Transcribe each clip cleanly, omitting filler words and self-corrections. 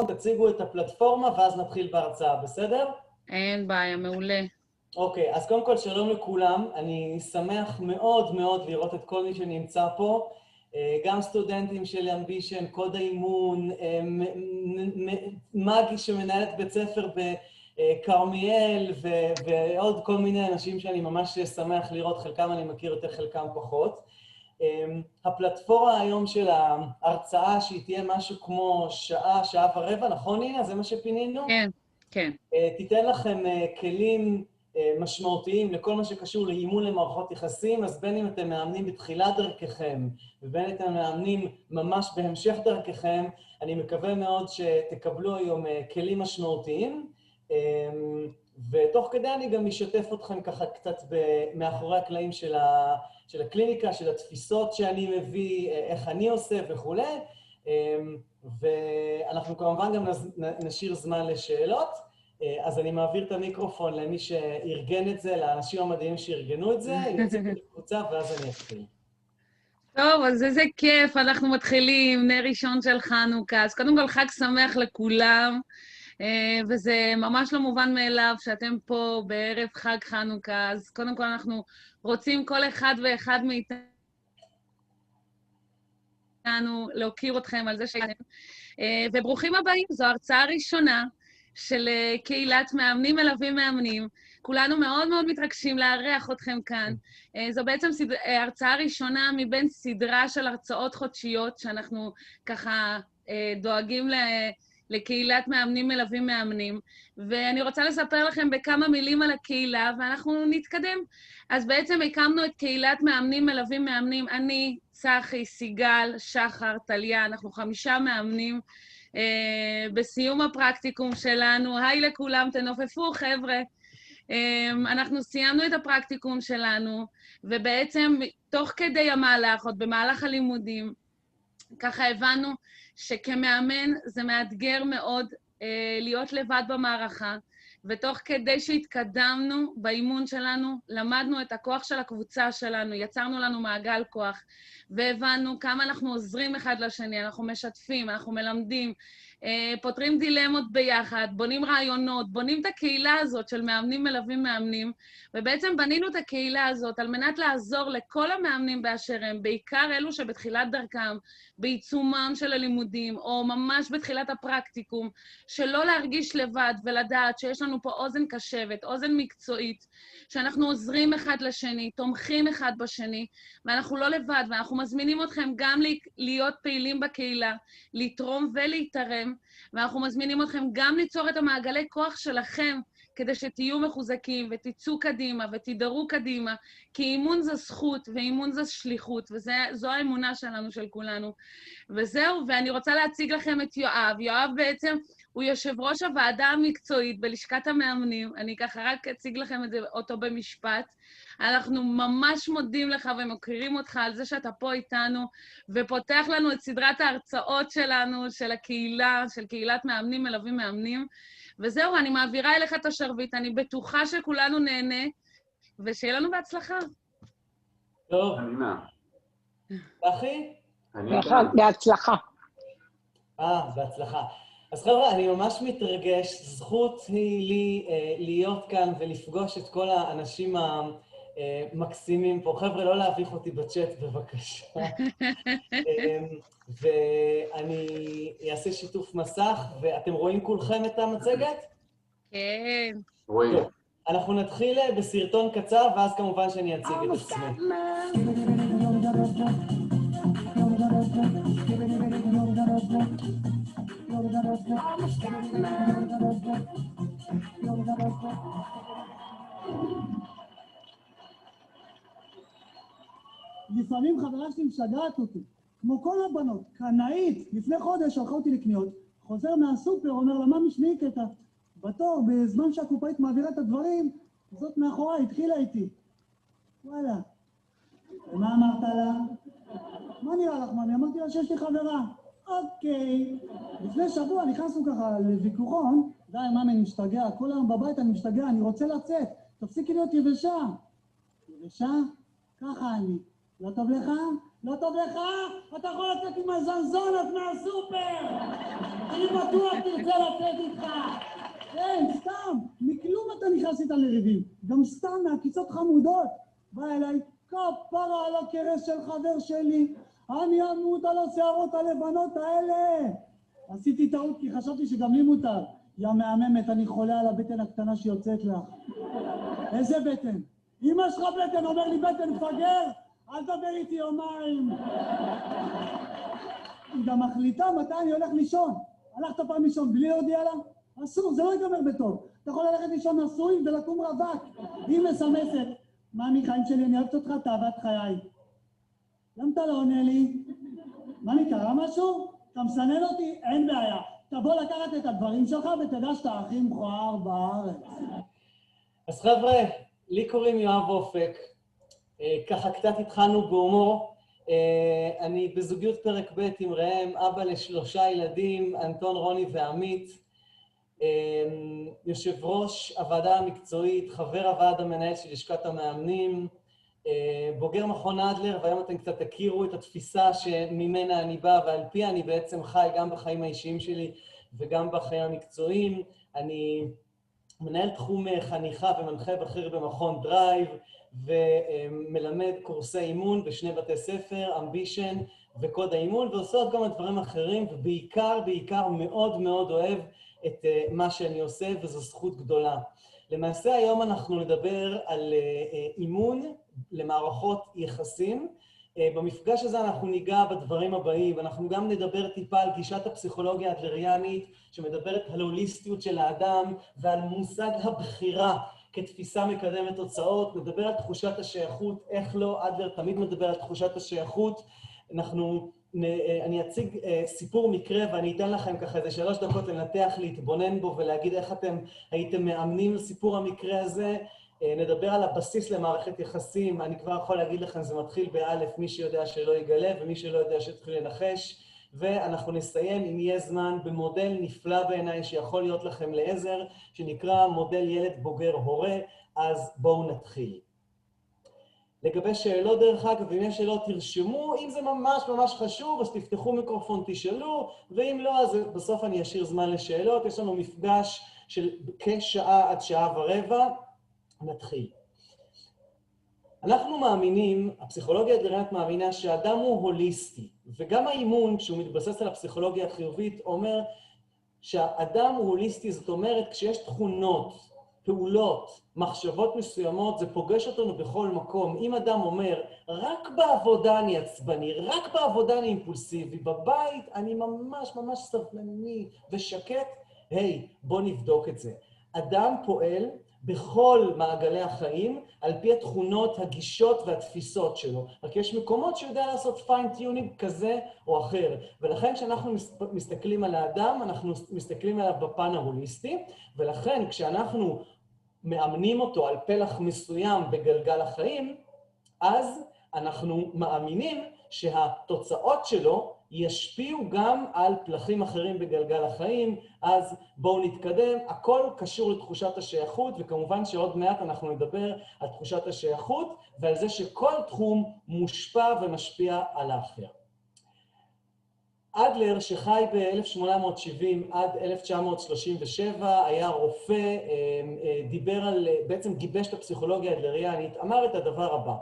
תציגו את הפלטפורמה ואז נתחיל בהרצאה, בסדר? אין בעיה, מעולה. אוקיי, אז קודם כל שלום לכולם, אני שמח מאוד מאוד לראות את כל מי שנמצא פה, גם סטודנטים של אמבישן, קוד האימון, מגי שמנהלת בית ספר בקרמיאל ועוד כל מיני אנשים שאני ממש שמח לראות, חלקם אני מכיר יותר, חלקם פחות. הפלטפורמה היום של ההרצאה שהיא תהיה משהו כמו שעה, שעה ורבע, נכון נינה? זה מה שפינינו? כן, כן. תיתן לכם כלים משמעותיים לכל מה שקשור לאימון למערכות יחסים, אז בין אם אתם מאמנים בתחילת דרככם ובין אם אתם מאמנים ממש בהמשך דרככם, אני מקווה מאוד שתקבלו היום כלים משמעותיים, ותוך כדי אני גם אשתף אתכם ככה קצת מאחורי הקלעים של הקליניקה, של התפיסות שאני מביא, איך אני עושה וכו'. ואנחנו כמובן גם נשאיר זמן לשאלות, אז אני מעביר את המיקרופון למי שארגן את זה, לאנשים המדהימים שארגנו את זה, יציגו את הקבוצה ואז אני אתחיל. טוב, אז איזה כיף, אנחנו מתחילים, נר ראשון של חנוכה. אז קודם כל חג שמח לכולם, וזה ממש לא מובן מאליו שאתם פה בערב חג חנוכה. אז קודם כל אנחנו רוצים כל אחד ואחד מאיתנו להוקיר אתכם על זה שהייתם. וברוכים הבאים, זו הרצאה ראשונה של קהילת מאמנים מלווים מאמנים. כולנו מאוד מאוד מתרגשים לארח אתכם כאן. זו בעצם הרצאה ראשונה מבין סדרה של הרצאות חודשיות, שאנחנו ככה דואגים לקהילת מאמנים מלווים מאמנים. ואני רוצה לספר לכם בכמה מילים על הקהילה, ואנחנו נתקדם. אז בעצם הקמנו את קהילת מאמנים מלווים מאמנים, אני, צחי, סיגל, שחר, טליה, אנחנו 5 מאמנים, בסיום הפרקטיקום שלנו. היי לכולם, תנופפו חבר'ה. אנחנו סיימנו את הפרקטיקום שלנו, ובעצם תוך כדי המהלך, עוד במהלך הלימודים, ככה הבנו שכמאמן זה מאתגר מאוד להיות לבד במערכה, ותוך כדי שהתקדמנו באימון שלנו, למדנו את הכוח של הקבוצה שלנו, יצרנו לנו מעגל כוח, והבנו כמה אנחנו עוזרים אחד לשני, אנחנו משתפים, אנחנו מלמדים, פותרים דילמות ביחד, בונים רעיונות, בונים את הקהילה הזאת של מאמנים מלווים מאמנים, ובעצם בנינו את הקהילה הזאת על מנת לעזור לכל המאמנים באשר הם, בעיקר אלו שבתחילת דרכם, בעיצומם של הלימודים, או ממש בתחילת הפרקטיקום, שלא להרגיש לבד ולדעת שיש לנו פה אוזן קשבת, אוזן מקצועית, שאנחנו עוזרים אחד לשני, תומכים אחד בשני, ואנחנו לא לבד, ואנחנו מזמינים אתכם גם להיות פעילים בקהילה, לתרום ולהתערם, ואנחנו מזמינים אתכם גם ליצור את המעגלי כוח שלכם, כדי שתהיו מחוזקים ותצאו קדימה ותידרו קדימה, כי אימון זה זכות ואימון זה שליחות, וזו האמונה שלנו, של כולנו. וזהו, ואני רוצה להציג לכם את יואב. יואב בעצם הוא יושב ראש הוועדה המקצועית בלשכת המאמנים. אני ככה רק אציג לכם את זה אותו במשפט. אנחנו ממש מודים לך ומכירים אותך על זה שאתה פה איתנו, ופותח לנו את סדרת ההרצאות שלנו, של הקהילה, של קהילת מאמנים מלווים מאמנים. וזהו, אני מעבירה אליך את השרביט, אני בטוחה שכולנו נהנה, ושיהיה לנו בהצלחה. טוב. אנינה. אחי? בהצלחה. בהצלחה. אז חבר'ה, אני ממש מתרגש, זכות היא לי להיות כאן ולפגוש את כל האנשים המקסימים פה. חבר'ה, לא להביך אותי בצ'אט, בבקשה. ואני אעשה שיתוף מסך, ואתם רואים כולכם את המצגת? כן. רואים. אנחנו נתחיל בסרטון קצר, ואז כמובן שאני אציג את עצמי. לפעמים חברה שלי משגעת אותי, כמו כל הבנות, קנאית, לפני חודש שלחה אותי לקניות, חוזר מהסופר, אומר לה, מה משמעי קטע? בתור, בזמן שהקופאית מעבירה את הדברים, זאת מאחורי, התחילה איתי. וואלה. ומה אמרת לה? מה נראה לך, ממי? אמרתי לה שיש לי חברה. אוקיי. לפני שבוע נכנסנו ככה לוויכוחון, די, ממי, אני משתגע, כל היום בבית אני משתגע, אני רוצה לצאת, תפסיקי להיות יבשה. יבשה? ככה אני. לא טוב לך? לא טוב לך? אתה יכול לצאת עם הזנזונת מהסופר! אני בטוח תרצה לצאת איתך! כן, סתם, מכלום אתה נכנס איתה לריבים. גם סתם מהקיצות חמודות. בא אליי, כפרה על הכרס של חבר שלי, אני אמות על השערות הלבנות האלה. עשיתי טעות כי חשבתי שגם לי מותר. יא מהממת, אני חולה על הבטן הקטנה שיוצאת לך. איזה בטן? אמא שלך בטן, אומר לי בטן מפגר? אל תדבר איתי יומיים. היא גם מחליטה מתי אני הולך לישון. הלכת פעם לישון בלי להודיע לה? אסור, זה לא ייגמר בטוב. אתה יכול ללכת לישון נשוי ולקום רווק. היא מסמסת. מאמי, חיים שלי, אני אוהבת אותך, תאהבת חיי. למה אתה לא עונה לי? מאמי, קרה משהו? אתה מסנן אותי? אין בעיה. תבוא לקחת את הדברים שלך ותדע שאתה הכי מכוער בארץ. אז חבר'ה, לי קוראים יואב אופק. ככה קצת התחלנו בהומור. אני בזוגיות פרק ב' עם ראם, אבא ל3 ילדים, אנטון, רוני ועמית. יושב ראש הוועדה המקצועית, חבר הוועד המנהל של לשכת המאמנים, בוגר מכון אדלר, והיום אתם קצת תכירו את התפיסה שממנה אני בא ועל פיה אני בעצם חי גם בחיים האישיים שלי וגם בחיים המקצועיים. אני מנהל תחום חניכה ומנחה בכיר במכון דרייב, ומלמד קורסי אימון בשני בתי ספר, אמבישן וקוד האימון, ועושה עוד כמה דברים אחרים, ובעיקר מאוד מאוד אוהב את מה שאני עושה, וזו זכות גדולה. למעשה היום אנחנו נדבר על אימון למערכות יחסים. במפגש הזה אנחנו ניגע בדברים הבאים, ואנחנו גם נדבר טיפה על גישת הפסיכולוגיה האדלריאנית, שמדברת על הוליסטיות של האדם ועל מושג הבחירה כתפיסה מקדמת תוצאות. נדבר על תחושת השייכות, איך לא, אדלר תמיד מדבר על תחושת השייכות. אני אציג סיפור מקרה ואני אתן לכם ככה איזה 3 דקות לנתח, להתבונן בו ולהגיד איך אתם הייתם מאמנים לסיפור המקרה הזה. נדבר על הבסיס למערכת יחסים. אני כבר יכול להגיד לכם, זה מתחיל באלף, מי שיודע שלא יגלה ומי שלא יודע שתתחיל לנחש. ואנחנו נסיים, אם יהיה זמן, במודל נפלא בעיניי שיכול להיות לכם לעזר, שנקרא מודל ילד בוגר הורה. אז בואו נתחיל. לגבי שאלות דרך אגב, אם יש שאלות תרשמו, אם זה ממש חשוב, אז תפתחו מיקרופון, תשאלו, ואם לא, אז בסוף אני אשאיר זמן לשאלות. יש לנו מפגש של כשעה עד שעה ורבע. נתחיל. אנחנו מאמינים, הפסיכולוגיה האדלריאנית מאמינה שהאדם הוא הוליסטי, וגם האימון, כשהוא מתבסס על הפסיכולוגיה החיובית, אומר שהאדם הוא הוליסטי, זאת אומרת, כשיש תכונות, פעולות, מחשבות מסוימות, זה פוגש אותנו בכל מקום. אם אדם אומר, רק בעבודה אני עצבני, רק בעבודה אני אימפולסיבי, בבית אני ממש סבלני ושקט, היי, בוא נבדוק את זה. אדם פועל בכל מעגלי החיים, על פי התכונות, הגישות והתפיסות שלו. רק יש מקומות שיודע לעשות פיין-טיונינג כזה או אחר. ולכן כשאנחנו מסתכלים על האדם, אנחנו מסתכלים עליו בפן ההוליסטי, ולכן כשאנחנו מאמנים אותו על פלח מסוים בגלגל החיים, אז אנחנו מאמינים שהתוצאות שלו ישפיעו גם על פלחים אחרים בגלגל החיים. אז בואו נתקדם. הכל קשור לתחושת השייכות, וכמובן שעוד מעט אנחנו נדבר על תחושת השייכות ועל זה שכל תחום מושפע ומשפיע על האחר. אדלר, שחי ב-1870 עד 1937, היה רופא, בעצם גיבש את הפסיכולוגיה האדלריאנית, אמר את הדבר הבא: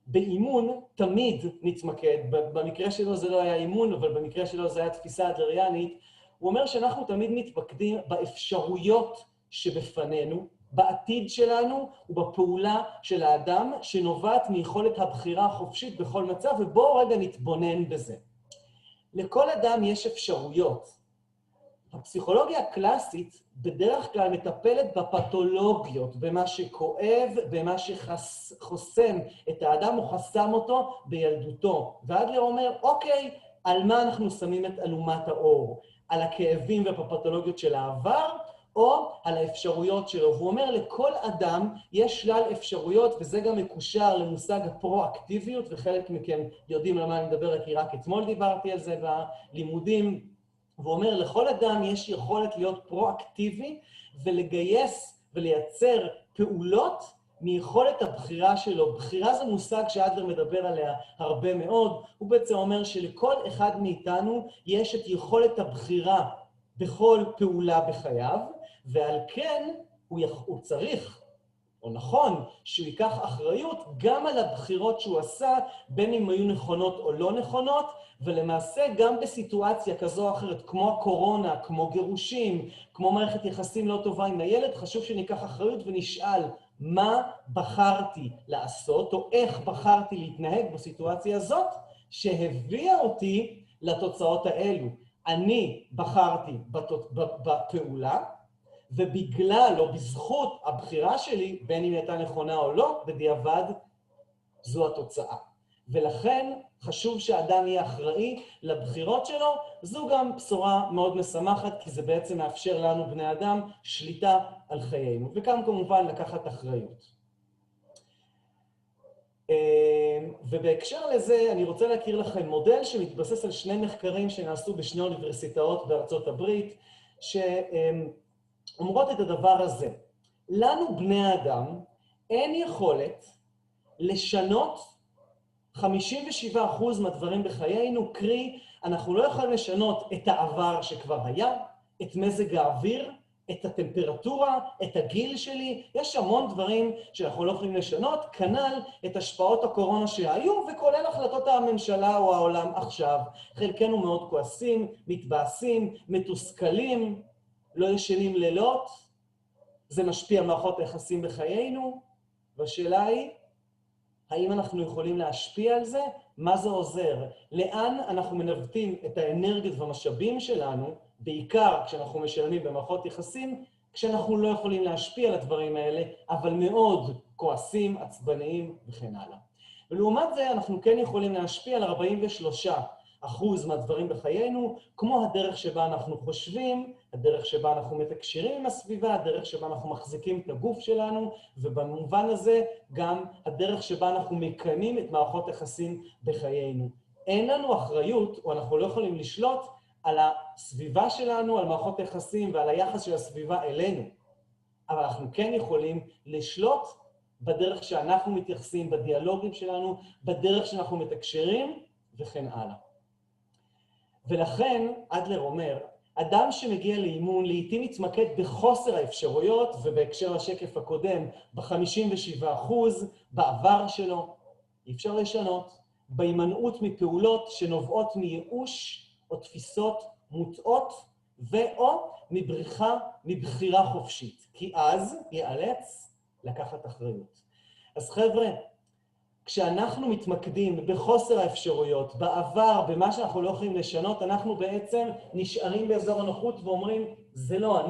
באימון תמיד נתמקד, במקרה שלו זה לא היה אימון, אבל במקרה שלו זה היה תפיסה אדלריאנית. הוא אומר שאנחנו תמיד מתמקדים באפשרויות שבפנינו, בעתיד שלנו ובפעולה של האדם, שנובעת מיכולת הבחירה החופשית בכל מצב, ובואו רגע נתבונן בזה. לכל אדם יש אפשרויות. הפסיכולוגיה הקלאסית בדרך כלל מטפלת בפתולוגיות, במה שכואב, במה שחוסם את האדם או חסם אותו בילדותו. ואדלר אומר, אוקיי, על מה אנחנו שמים את אלומת האור? על הכאבים והפתולוגיות של העבר, או על האפשרויות שלו. והוא אומר, לכל אדם יש שלל אפשרויות, וזה גם מקושר למושג הפרואקטיביות, וחלק מכם יודעים על מה אני מדבר, כי רק אתמול דיברתי על זה בלימודים. והוא אומר, לכל אדם יש יכולת להיות פרואקטיבי ולגייס ולייצר פעולות מיכולת הבחירה שלו. בחירה זה מושג שאדלר מדבר עליה הרבה מאוד. הוא בעצם אומר שלכל אחד מאיתנו יש את יכולת הבחירה בכל פעולה בחייו, ועל כן הוא צריך, או נכון, שהוא ייקח אחריות גם על הבחירות שהוא עשה, בין אם היו נכונות או לא נכונות, ולמעשה גם בסיטואציה כזו או אחרת, כמו הקורונה, כמו גירושים, כמו מערכת יחסים לא טובה עם הילד, חשוב שניקח אחריות ונשאל מה בחרתי לעשות, או איך בחרתי להתנהג בסיטואציה הזאת, שהביאה אותי לתוצאות האלו. אני בחרתי בפעולה, ובגלל או בזכות הבחירה שלי, בין אם הייתה נכונה או לא, בדיעבד זו התוצאה. ולכן חשוב שאדם יהיה אחראי לבחירות שלו. זו גם בשורה מאוד משמחת, כי זה בעצם מאפשר לנו בני אדם שליטה על חיינו, וגם כמובן לקחת אחריות. ובהקשר לזה אני רוצה להכיר לכם מודל שמתבסס על שני מחקרים שנעשו בשני אוניברסיטאות בארצות הברית, אומרות את הדבר הזה: לנו בני האדם אין יכולת לשנות 57% מהדברים בחיינו, קרי, אנחנו לא יכולים לשנות את העבר שכבר היה, את מזג האוויר, את הטמפרטורה, את הגיל שלי, יש המון דברים שאנחנו לא יכולים לשנות, כנ"ל את השפעות הקורונה שהיו, וכולל החלטות הממשלה או העולם עכשיו. חלקנו מאוד כועסים, מתבאסים, מתוסכלים, לא ישנים לילות, זה משפיע על מערכות היחסים בחיינו, והשאלה היא, האם אנחנו יכולים להשפיע על זה? מה זה עוזר? לאן אנחנו מנווטים את האנרגיות והמשאבים שלנו, בעיקר כשאנחנו משלמים במערכות יחסים, כשאנחנו לא יכולים להשפיע על הדברים האלה, אבל מאוד כועסים, עצבניים וכן הלאה. ולעומת זה אנחנו כן יכולים להשפיע על 43% מהדברים בחיינו, כמו הדרך שבה אנחנו חושבים, הדרך שבה אנחנו מתקשרים עם הסביבה, הדרך שבה אנחנו מחזיקים את הגוף שלנו, ובמובן הזה גם הדרך שבה אנחנו מקיימים את מערכות יחסים בחיינו. אין לנו אחריות, או אנחנו לא יכולים לשלוט על הסביבה שלנו, על מערכות יחסים ועל היחס של הסביבה אלינו. אבל אנחנו כן יכולים לשלוט בדרך שאנחנו מתייחסים, בדיאלוגים שלנו, בדרך שאנחנו מתקשרים וכן הלאה. ולכן, אדלר אומר, אדם שמגיע לאימון לעתים מתמקד בחוסר האפשרויות, ובהקשר לשקף הקודם, ב-57% בעבר שלו, אי אפשר לשנות, בהימנעות מפעולות שנובעות מייאוש או תפיסות מוטעות, ואו מבחירה חופשית, כי אז ייאלץ לקחת אחריות. אז חבר'ה, כשאנחנו מתמקדים בחוסר האפשרויות, בעבר, במה שאנחנו לא יכולים לשנות, אנחנו בעצם נשארים באזור הנוחות ואומרים, זה לא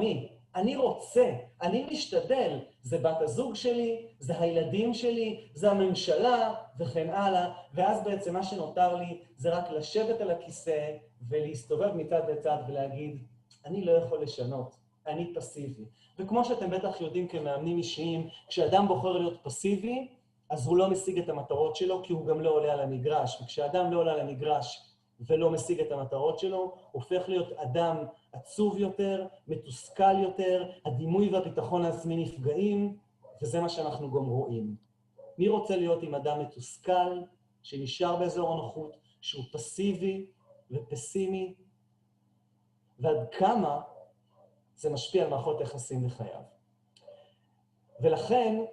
אני רוצה, אני משתדל, זה בת הזוג שלי, זה הילדים שלי, זה הממשלה וכן הלאה, ואז בעצם מה שנותר לי זה רק לשבת על הכיסא ולהסתובב מצד לצד ולהגיד, אני לא יכול לשנות, אני פסיבי. וכמו שאתם בטח יודעים כמאמנים אישיים, כשאדם בוחר להיות פסיבי, אז הוא לא משיג את המטרות שלו, כי הוא גם לא עולה על המגרש. וכשאדם לא עולה על המגרש ולא משיג את המטרות שלו, הופך להיות אדם עצוב יותר, מתוסכל יותר, הדימוי והביטחון העצמי נפגעים, וזה מה שאנחנו גם רואים. מי רוצה להיות עם אדם מתוסכל, שנשאר באזור הנוחות, שהוא פסיבי ופסימי, ועד כמה זה משפיע על מערכות יחסים בחייו. ולכן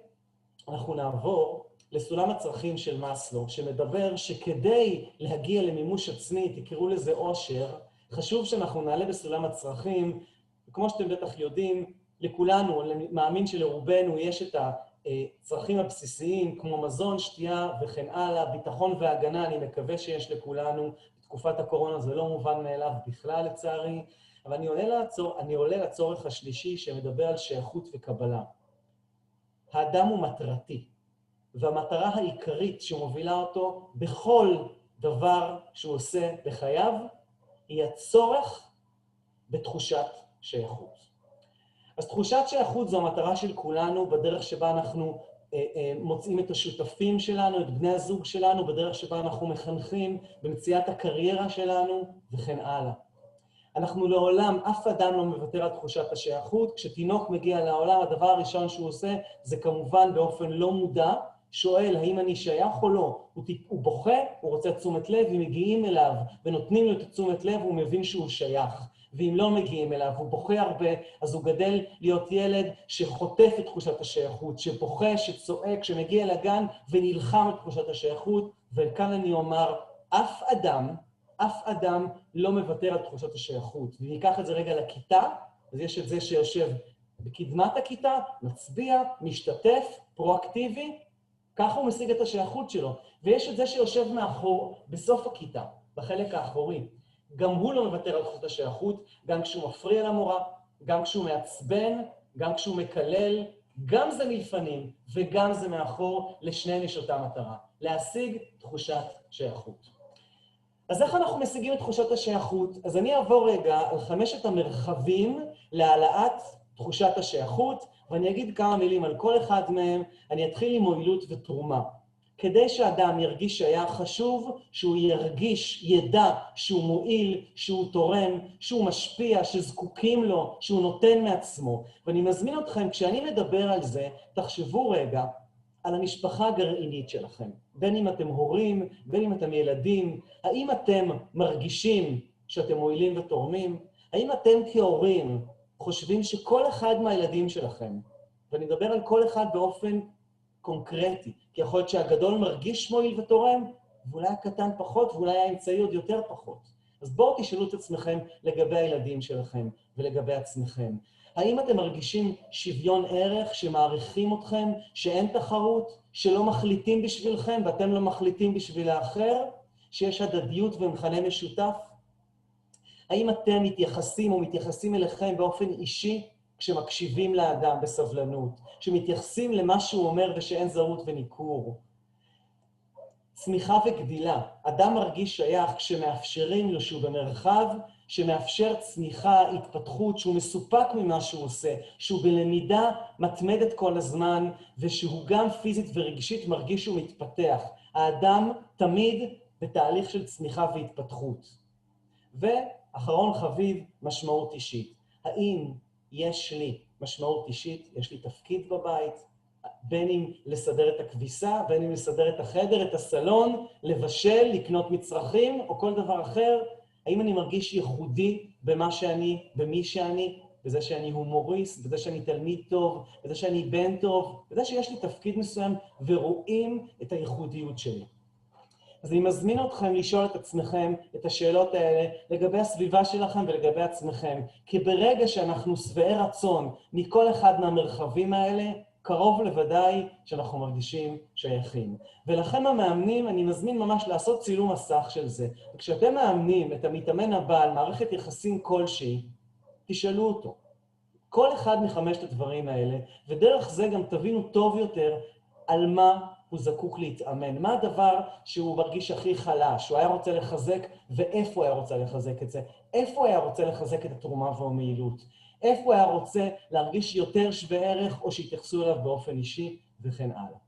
אנחנו נעבור לסולם הצרכים של מאסלו, שמדבר שכדי להגיע למימוש עצמי, תקראו לזה אושר, חשוב שאנחנו נעלה בסולם הצרכים, וכמו שאתם בטח יודעים, לכולנו, מאמין שלרובנו יש את הצרכים הבסיסיים, כמו מזון, שתייה וכן הלאה, ביטחון והגנה, אני מקווה שיש לכולנו, בתקופת הקורונה זה לא מובן מאליו בכלל לצערי, אבל אני עולה לצורך השלישי שמדבר על שייכות וקבלה. האדם הוא מטרתי, והמטרה העיקרית שמובילה אותו בכל דבר שהוא עושה בחייו, היא הצורך בתחושת שייכות. אז תחושת שייכות זו המטרה של כולנו בדרך שבה אנחנו מוצאים את השותפים שלנו, את בני הזוג שלנו, בדרך שבה אנחנו מחנכים, במציאת הקריירה שלנו וכן הלאה. אנחנו לעולם, אף אדם לא מוותר על תחושת השייכות. כשתינוק מגיע לעולם, הדבר הראשון שהוא עושה זה כמובן באופן לא מודע, שואל האם אני שייך או לא. הוא בוכה, הוא רוצה תשומת לב, אם מגיעים אליו ונותנים לו את תשומת לב, הוא מבין שהוא שייך. ואם לא מגיעים אליו, הוא בוכה הרבה, אז הוא גדל להיות ילד שחוטף את תחושת השייכות, שבוכה, שצועק, שמגיע לגן ונלחם את תחושת השייכות. וכאן אני אומר, אף אדם לא מוותר על תחושת השייכות. וניקח את זה רגע לכיתה, אז יש את זה שיושב בקדמת הכיתה, מצביע, משתתף, פרואקטיבי, ככה הוא משיג את השייכות שלו. ויש את זה שיושב מאחור, בסוף הכיתה, בחלק האחורי. גם הוא לא מוותר על תחושת השייכות, גם כשהוא מפריע למורה, גם כשהוא מעצבן, גם כשהוא מקלל, גם זה מלפנים וגם זה מאחור, לשניהם יש אותה מטרה, להשיג תחושת שייכות. אז איך אנחנו משיגים את תחושת השייכות? אז אני אעבור רגע על 5 המרחבים להעלאת תחושת השייכות, ואני אגיד כמה מילים על כל אחד מהם. אני אתחיל עם מועילות ותרומה. כדי שאדם ירגיש שייך, חשוב שהוא ירגיש, ידע שהוא מועיל, שהוא תורם, שהוא משפיע, שזקוקים לו, שהוא נותן מעצמו. ואני מזמין אתכם, כשאני מדבר על זה, תחשבו רגע על המשפחה הגרעינית שלכם. בין אם אתם הורים, בין אם אתם ילדים, האם אתם מרגישים שאתם מועילים ותורמים? האם אתם כהורים חושבים שכל אחד מהילדים שלכם, ואני מדבר על כל אחד באופן קונקרטי, כי יכול להיות שהגדול מרגיש מועיל ותורם, ואולי הקטן פחות, ואולי האמצעי עוד יותר פחות. אז בואו תשאלו את עצמכם לגבי הילדים שלכם ולגבי עצמכם. האם אתם מרגישים שוויון ערך, שמעריכים אתכם, שאין תחרות, שלא מחליטים בשבילכם ואתם לא מחליטים בשביל האחר, שיש הדדיות ומכנה משותף? האם אתם מתייחסים או מתייחסים אליכם באופן אישי, כשמקשיבים לאדם בסבלנות, שמתייחסים למה שהוא אומר ושאין זרות וניכור? צמיחה וגדילה. אדם מרגיש שייך כשמאפשרים לו שהוא במרחב, שמאפשר צמיחה, התפתחות, שהוא מסופק ממה שהוא עושה, שהוא בלמידה מתמדת כל הזמן, ושהוא גם פיזית ורגשית מרגיש שהוא מתפתח. האדם תמיד בתהליך של צמיחה והתפתחות. ואחרון חביב, משמעות אישית. האם יש לי משמעות אישית? יש לי תפקיד בבית? בין אם לסדר את הכביסה, בין אם לסדר את החדר, את הסלון, לבשל, לקנות מצרכים, או כל דבר אחר? האם אני מרגיש ייחודי במה שאני, במי שאני, בזה שאני הומוריסט, בזה שאני תלמיד טוב, בזה שאני בן טוב, בזה שיש לי תפקיד מסוים, ורואים את הייחודיות שלי? אז אני מזמין אתכם לשאול את עצמכם את השאלות האלה לגבי הסביבה שלכם ולגבי עצמכם, כי ברגע שאנחנו שבעי רצון מכל אחד מהמרחבים האלה, קרוב לוודאי שאנחנו מרגישים שייכים. ולכם המאמנים, אני מזמין ממש לעשות צילום מסך של זה. וכשאתם מאמנים את המתאמן הבא על מערכת יחסים כלשהי, תשאלו אותו. כל אחד מחמשת הדברים האלה, ודרך זה גם תבינו טוב יותר על מה הוא זקוק להתאמן. מה הדבר שהוא מרגיש הכי חלש, שהוא היה רוצה לחזק, ואיפה הוא היה רוצה לחזק את זה? איפה הוא היה רוצה לחזק את התרומה והמעילות? איפה הוא היה רוצה להרגיש יותר שווה ערך, או שיתייחסו אליו באופן אישי, וכן הלאה.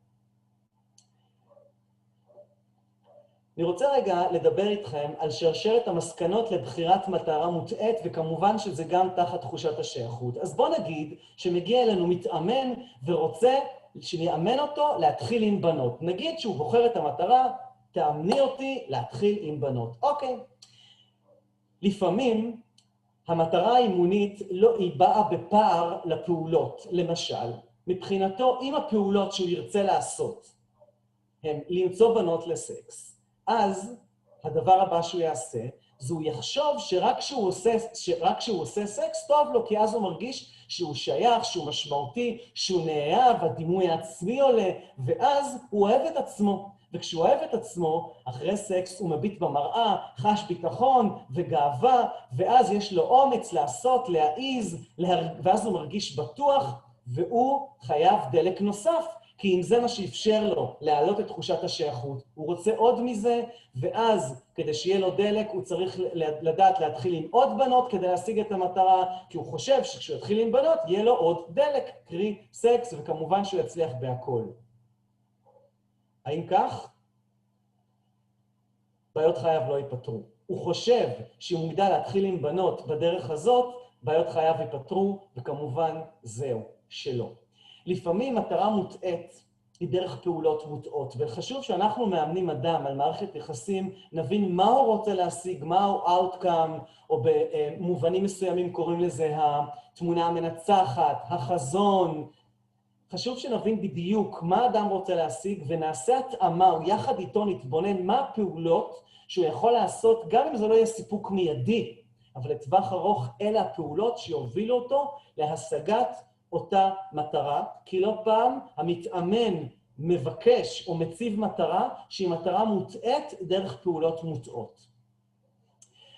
אני רוצה רגע לדבר איתכם על שרשרת המסקנות לבחירת מטרה מוטעית, וכמובן שזה גם תחת תחושת השייכות. אז בוא נגיד שמגיע אלינו מתאמן ורוצה שנאמן אותו להתחיל עם בנות. נגיד שהוא בוחר את המטרה, תאמני אותי להתחיל עם בנות. אוקיי. לפעמים המטרה האימונית היא באה בפער לפעולות. למשל, מבחינתו, אם הפעולות שהוא ירצה לעשות הם למצוא בנות לסקס, אז הדבר הבא שהוא יעשה, זה הוא יחשוב שרק כשהוא עושה סקס טוב לו, כי אז הוא מרגיש שהוא שייך, שהוא משמעותי, שהוא נאהב, הדימוי העצמי עולה, ואז הוא אוהב את עצמו. וכשהוא אוהב את עצמו, אחרי סקס הוא מביט במראה, חש ביטחון וגאווה, ואז יש לו אומץ לעשות, להעיז, ואז הוא מרגיש בטוח, והוא חייב דלק נוסף, כי אם זה מה שאפשר לו להעלות את תחושת השייכות, הוא רוצה עוד מזה, ואז כדי שיהיה לו דלק הוא צריך לדעת להתחיל עם עוד בנות כדי להשיג את המטרה, כי הוא חושב שכשהוא יתחיל עם בנות יהיה לו עוד דלק, קרי סקס, וכמובן שהוא יצליח בהכל. האם כך? בעיות חייו לא ייפתרו. הוא חושב שהוא מוגדל להתחיל עם בנות בדרך הזאת, בעיות חייו ייפתרו, וכמובן זהו, שלא. לפעמים מטרה מוטעת היא דרך פעולות מוטעות, וחשוב שאנחנו מאמנים אדם על מערכת יחסים, נבין מה הוא רוצה להשיג, מהו outcome, או במובנים מסוימים קוראים לזה התמונה המנצחת, החזון. חשוב שנבין בדיוק מה אדם רוצה להשיג, ונעשה התאמה, או יחד איתו נתבונן מה הפעולות שהוא יכול לעשות, גם אם זה לא יהיה סיפוק מיידי, אבל לטווח ארוך אלה הפעולות שיובילו אותו להשגת אותה מטרה, כי לא פעם המתאמן מבקש או מציב מטרה שהיא מטרה מוטעת דרך פעולות מוטעות.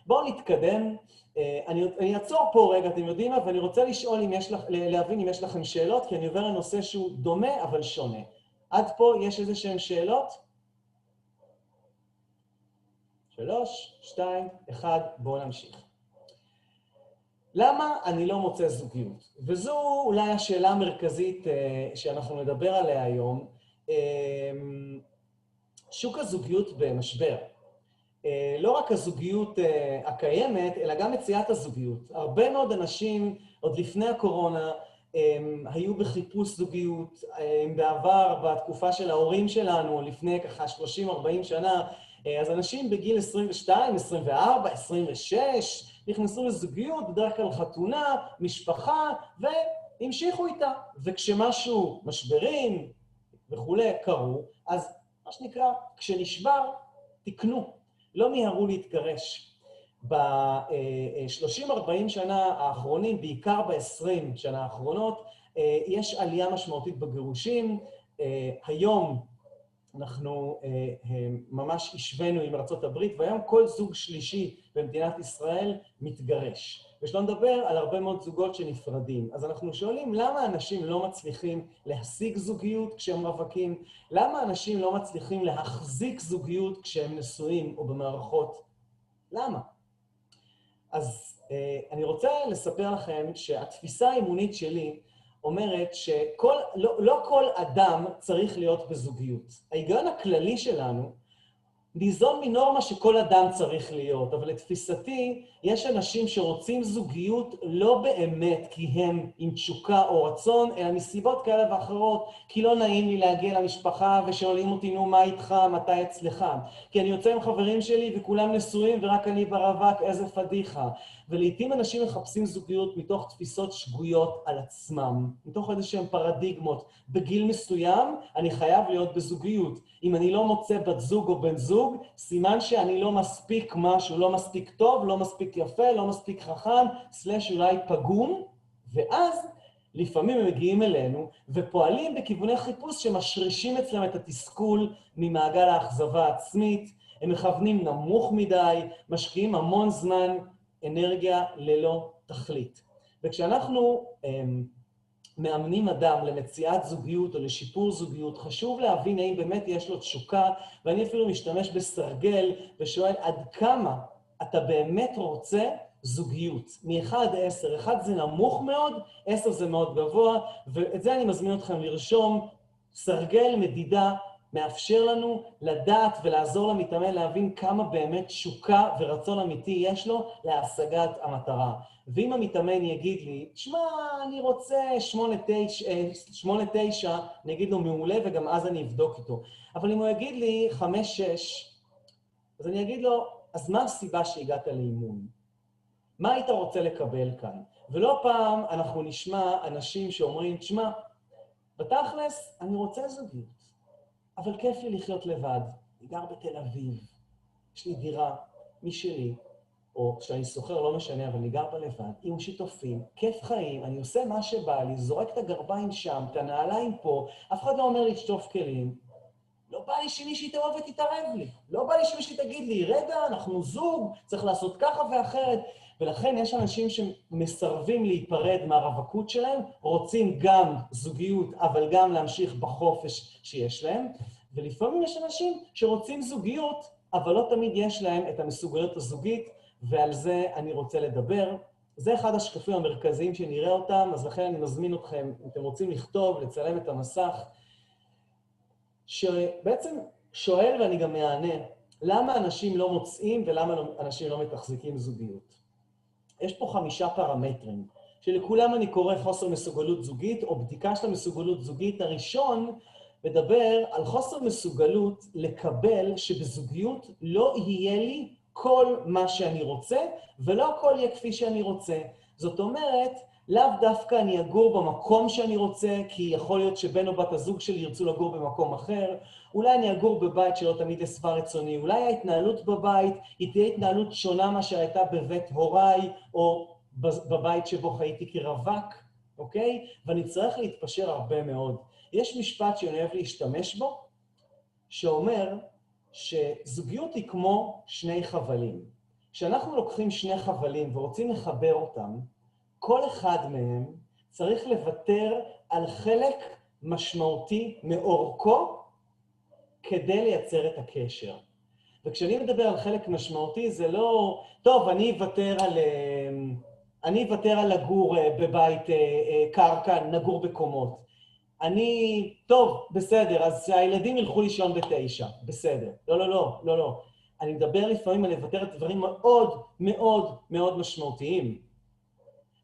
בואו נתקדם. אני אעצור פה רגע, אתם יודעים מה, ואני רוצה לשאול להבין אם יש לכם שאלות, כי אני עובר לנושא שהוא דומה אבל שונה. עד פה יש איזה שהן שאלות? 3, 2, 1, בואו נמשיך. למה אני לא מוצא זוגיות? וזו אולי השאלה המרכזית שאנחנו נדבר עליה היום. שוק הזוגיות במשבר. לא רק הזוגיות הקיימת, אלא גם מציאת הזוגיות. הרבה מאוד אנשים, עוד לפני הקורונה, היו בחיפוש זוגיות. בעבר, בתקופה של ההורים שלנו, לפני ככה 30-40 שנה, אז אנשים בגיל 22, 24, 26, נכנסו לזוגיות, בדרך כלל חתונה, משפחה, והמשיכו איתה. וכשמשהו, משברים וכולי, קרו, אז מה שנקרא, כשנשבר, תקנו. לא מיהרו להתגרש. ב-30-40 שנה האחרונים, בעיקר ב-20 שנה האחרונות, יש עלייה משמעותית בגירושים. היום אנחנו ממש השווינו עם ארצות הברית, והיום כל זוג שלישי במדינת ישראל מתגרש. ושלא נדבר על הרבה מאוד זוגות שנפרדים. אז אנחנו שואלים למה אנשים לא מצליחים להשיג זוגיות כשהם רווקים, למה אנשים לא מצליחים להחזיק זוגיות כשהם נשואים או במערכות. למה? אז אני רוצה לספר לכם שהתפיסה האימונית שלי אומרת שלא כל אדם צריך להיות בזוגיות. ההיגיון הכללי שלנו ניזון מנורמה שכל אדם צריך להיות, אבל לתפיסתי יש אנשים שרוצים זוגיות לא באמת כי הם עם תשוקה או רצון, אלא מסיבות כאלה ואחרות, כי לא נעים לי להגיע למשפחה ושואלים אותי, נו, מה איתך, מתי אצלך? כי אני יוצא עם חברים שלי וכולם נשואים ורק אני ברווק, איזה פדיחה. ולעיתים אנשים מחפשים זוגיות מתוך תפיסות שגויות על עצמם, מתוך איזשהם פרדיגמות. בגיל מסוים אני חייב להיות בזוגיות. אם אני לא מוצא בת זוג או בן זוג, סימן שאני לא מספיק משהו, לא מספיק טוב, לא מספיק יפה, לא מספיק חכם, סלש אולי פגום, ואז לפעמים הם מגיעים אלינו ופועלים בכיווני חיפוש שמשרישים אצלם את התסכול ממעגל האכזבה העצמית, הם מכוונים נמוך מדי, משקיעים המון זמן, אנרגיה ללא תכלית. וכשאנחנו מאמנים אדם למציאת זוגיות או לשיפור זוגיות, חשוב להבין האם באמת יש לו תשוקה, ואני אפילו משתמש בסרגל ושואל עד כמה אתה באמת רוצה זוגיות. מ-1 עד 10, 1 זה נמוך מאוד, 10 זה מאוד גבוה, ואת זה אני מזמין אתכם לרשום. סרגל מדידה מאפשר לנו לדעת ולעזור למתאמן להבין כמה באמת תשוקה ורצון אמיתי יש לו להשגת המטרה. ואם המתאמן יגיד לי, תשמע, אני רוצה 8-9, אני אגיד לו מעולה, וגם אז אני אבדוק איתו. אבל אם הוא יגיד לי 5-6, אז אני אגיד לו, אז מה הסיבה שהגעת לאימון? מה היית רוצה לקבל כאן? ולא פעם אנחנו נשמע אנשים שאומרים, תשמע, בתכלס אני רוצה זוגיות. אבל כיף לי לחיות לבד, אני גר בתל אביב, יש לי דירה משלי, או כשאני סוחר, לא משנה, אבל אני גר בה לבד, עם שיתופים, כיף חיים, אני עושה מה שבא לי, זורק את הגרביים שם, את הנעליים פה, אף אחד לא אומר לי לשטוף כלים. לא בא לי שמישהי תאהב ותתערב לי, לא בא לי שמישהי תגיד לי, רגע, אנחנו זוג, צריך לעשות ככה ואחרת. ולכן יש אנשים שמסרבים להיפרד מהרווקות שלהם, רוצים גם זוגיות, אבל גם להמשיך בחופש שיש להם. ולפעמים יש אנשים שרוצים זוגיות, אבל לא תמיד יש להם את המסוגלות הזוגית, ועל זה אני רוצה לדבר. זה אחד השקפים המרכזיים שנראה אותם, אז לכן אני מזמין אתכם, אם אתם רוצים לכתוב, לצלם את המסך, שבעצם שואל ואני גם מענה, למה אנשים לא מוצאים ולמה אנשים לא מתחזיקים זוגיות? יש פה 5 פרמטרים, שלכולם אני קורא חוסר מסוגלות זוגית, או בדיקה של המסוגלות זוגית. הראשון מדבר על חוסר מסוגלות לקבל שבזוגיות לא יהיה לי כל מה שאני רוצה, ולא הכל יהיה כפי שאני רוצה. זאת אומרת, לאו דווקא אני אגור במקום שאני רוצה, כי יכול להיות שבן או בת הזוג שלי ירצו לגור במקום אחר, אולי אני אגור בבית שלא תמיד לשבע רצוני, אולי ההתנהלות בבית היא תהיה התנהלות שונה מה שהייתה בבית הוריי, או בבית שבו חייתי כרווק, אוקיי? ואני צריך להתפשר הרבה מאוד. יש משפט שאני אוהב להשתמש בו, שאומר שזוגיות היא כמו 2 חבלים. כשאנחנו לוקחים 2 חבלים ורוצים לחבר אותם, כל אחד מהם צריך לוותר על חלק משמעותי מאורכו כדי לייצר את הקשר. וכשאני מדבר על חלק משמעותי, זה לא, טוב, אני אוותר על לגור בבית קרקע, נגור בקומות. טוב, בסדר, אז שהילדים ילכו לישון ב9, בסדר. לא. אני מדבר לפעמים על לוותר את דברים מאוד מאוד מאוד משמעותיים.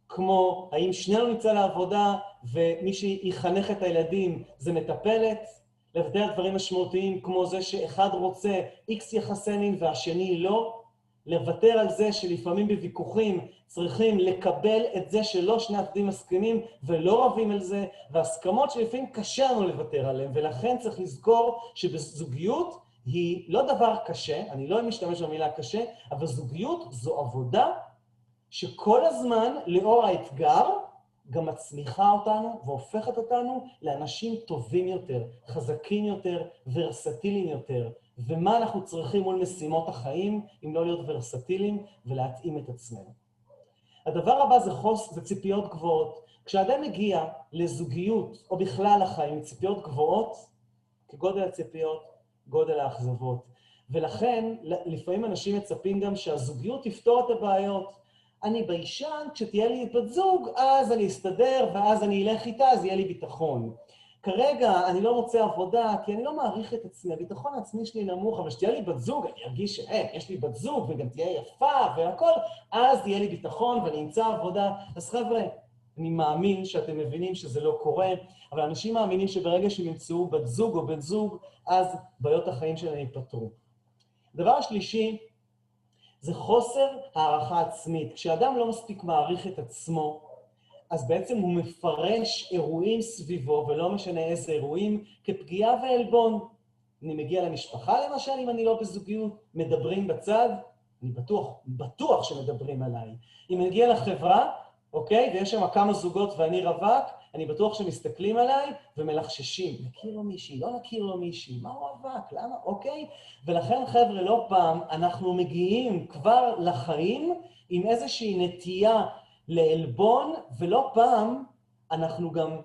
כמו, האם שנינו נמצא לעבודה ומי שיחנך את הילדים זה מטפלת, לוותר על דברים משמעותיים כמו זה שאחד רוצה X יחסי מין והשני לא, לוותר על זה שלפעמים בוויכוחים צריכים לקבל את זה שלא שני הצדדים מסכימים ולא רבים על זה, והסכמות שלפעמים קשה לנו לוותר עליהן, ולכן צריך לזכור שבזוגיות היא לא דבר קשה, אני לא משתמש במילה קשה, אבל זוגיות זו עבודה שכל הזמן, לאור האתגר, גם מצמיחה אותנו והופכת אותנו לאנשים טובים יותר, חזקים יותר, ורסטיליים יותר. ומה אנחנו צריכים מול משימות החיים, אם לא להיות ורסטיליים ולהתאים את עצמנו. הדבר הבא זה ציפיות גבוהות. כשאדם מגיע לזוגיות, או בכלל לחיים, עם ציפיות גבוהות, כגודל הציפיות, גודל האכזבות. ולכן, לפעמים אנשים מצפים גם שהזוגיות תפתור את הבעיות. אני ביישן, כשתהיה לי בת זוג, אז אני אסתדר, ואז אני אלך איתה, אז יהיה לי ביטחון. כרגע אני לא מוצא עבודה, כי אני לא מעריך את עצמי, הביטחון העצמי שלי נמוך, אבל שתהיה לי בת זוג, אני ארגיש יש לי בת זוג, וגם תהיה יפה והכל, אז יהיה לי ביטחון ואני אמצא עבודה. אז חבר'ה, אני מאמין שאתם מבינים שזה לא קורה, אבל אנשים מאמינים שברגע שהם ימצאו בת זוג או בן זוג, אז בעיות החיים שלהם ייפתרו. הדבר השלישי, זה חוסר הערכה עצמית. כשאדם לא מספיק מעריך את עצמו, אז בעצם הוא מפרש אירועים סביבו, ולא משנה איזה אירועים, כפגיעה ועלבון. אני מגיע למשפחה למשל, אם אני לא בזוגיות, מדברים בצד, אני בטוח שמדברים עליי. אם אני מגיע לחברה, אוקיי, ויש שם כמה זוגות ואני רווק, אני בטוח שמסתכלים עליי ומלחששים. נכיר לו מישהי, לא נכיר לו מישהי, מה הוא רווק, למה, אוקיי? ולכן חבר'ה, לא פעם, אנחנו מגיעים כבר לחיים עם איזושהי נטייה לעלבון, ולא פעם אנחנו גם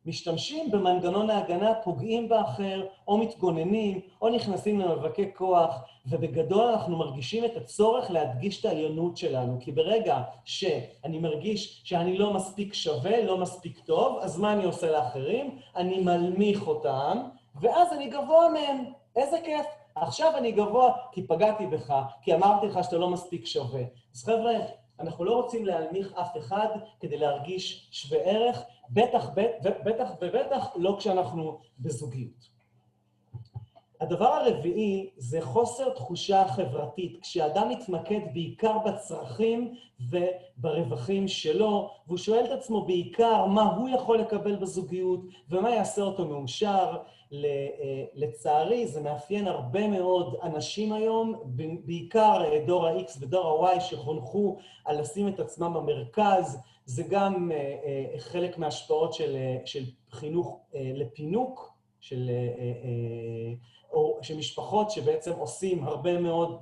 משתמשים במנגנון ההגנה, פוגעים באחר, או מתגוננים, או נכנסים למאבקי כוח, ובגדול אנחנו מרגישים את הצורך להדגיש את העליונות שלנו, כי ברגע שאני מרגיש שאני לא מספיק שווה, לא מספיק טוב, אז מה אני עושה לאחרים? אני מלמיך אותם, ואז אני גבוה מהם. איזה כיף. עכשיו אני גבוה כי פגעתי בך, כי אמרתי לך שאתה לא מספיק שווה. אז חבר'ה, אנחנו לא רוצים להלמיך אף אחד כדי להרגיש שווה ערך, בטח לא כשאנחנו בזוגיות. הדבר הרביעי זה חוסר תחושה חברתית, כשאדם מתמקד בעיקר בצרכים וברווחים שלו, והוא שואל את עצמו בעיקר מה הוא יכול לקבל בזוגיות ומה יעשה אותו מאושר. לצערי זה מאפיין הרבה מאוד אנשים היום, בעיקר דור ה-X ודור ה-Y שחונכו על לשים את עצמם במרכז. זה גם חלק מההשפעות של חינוך לפינוק, או שמשפחות שבעצם עושים הרבה מאוד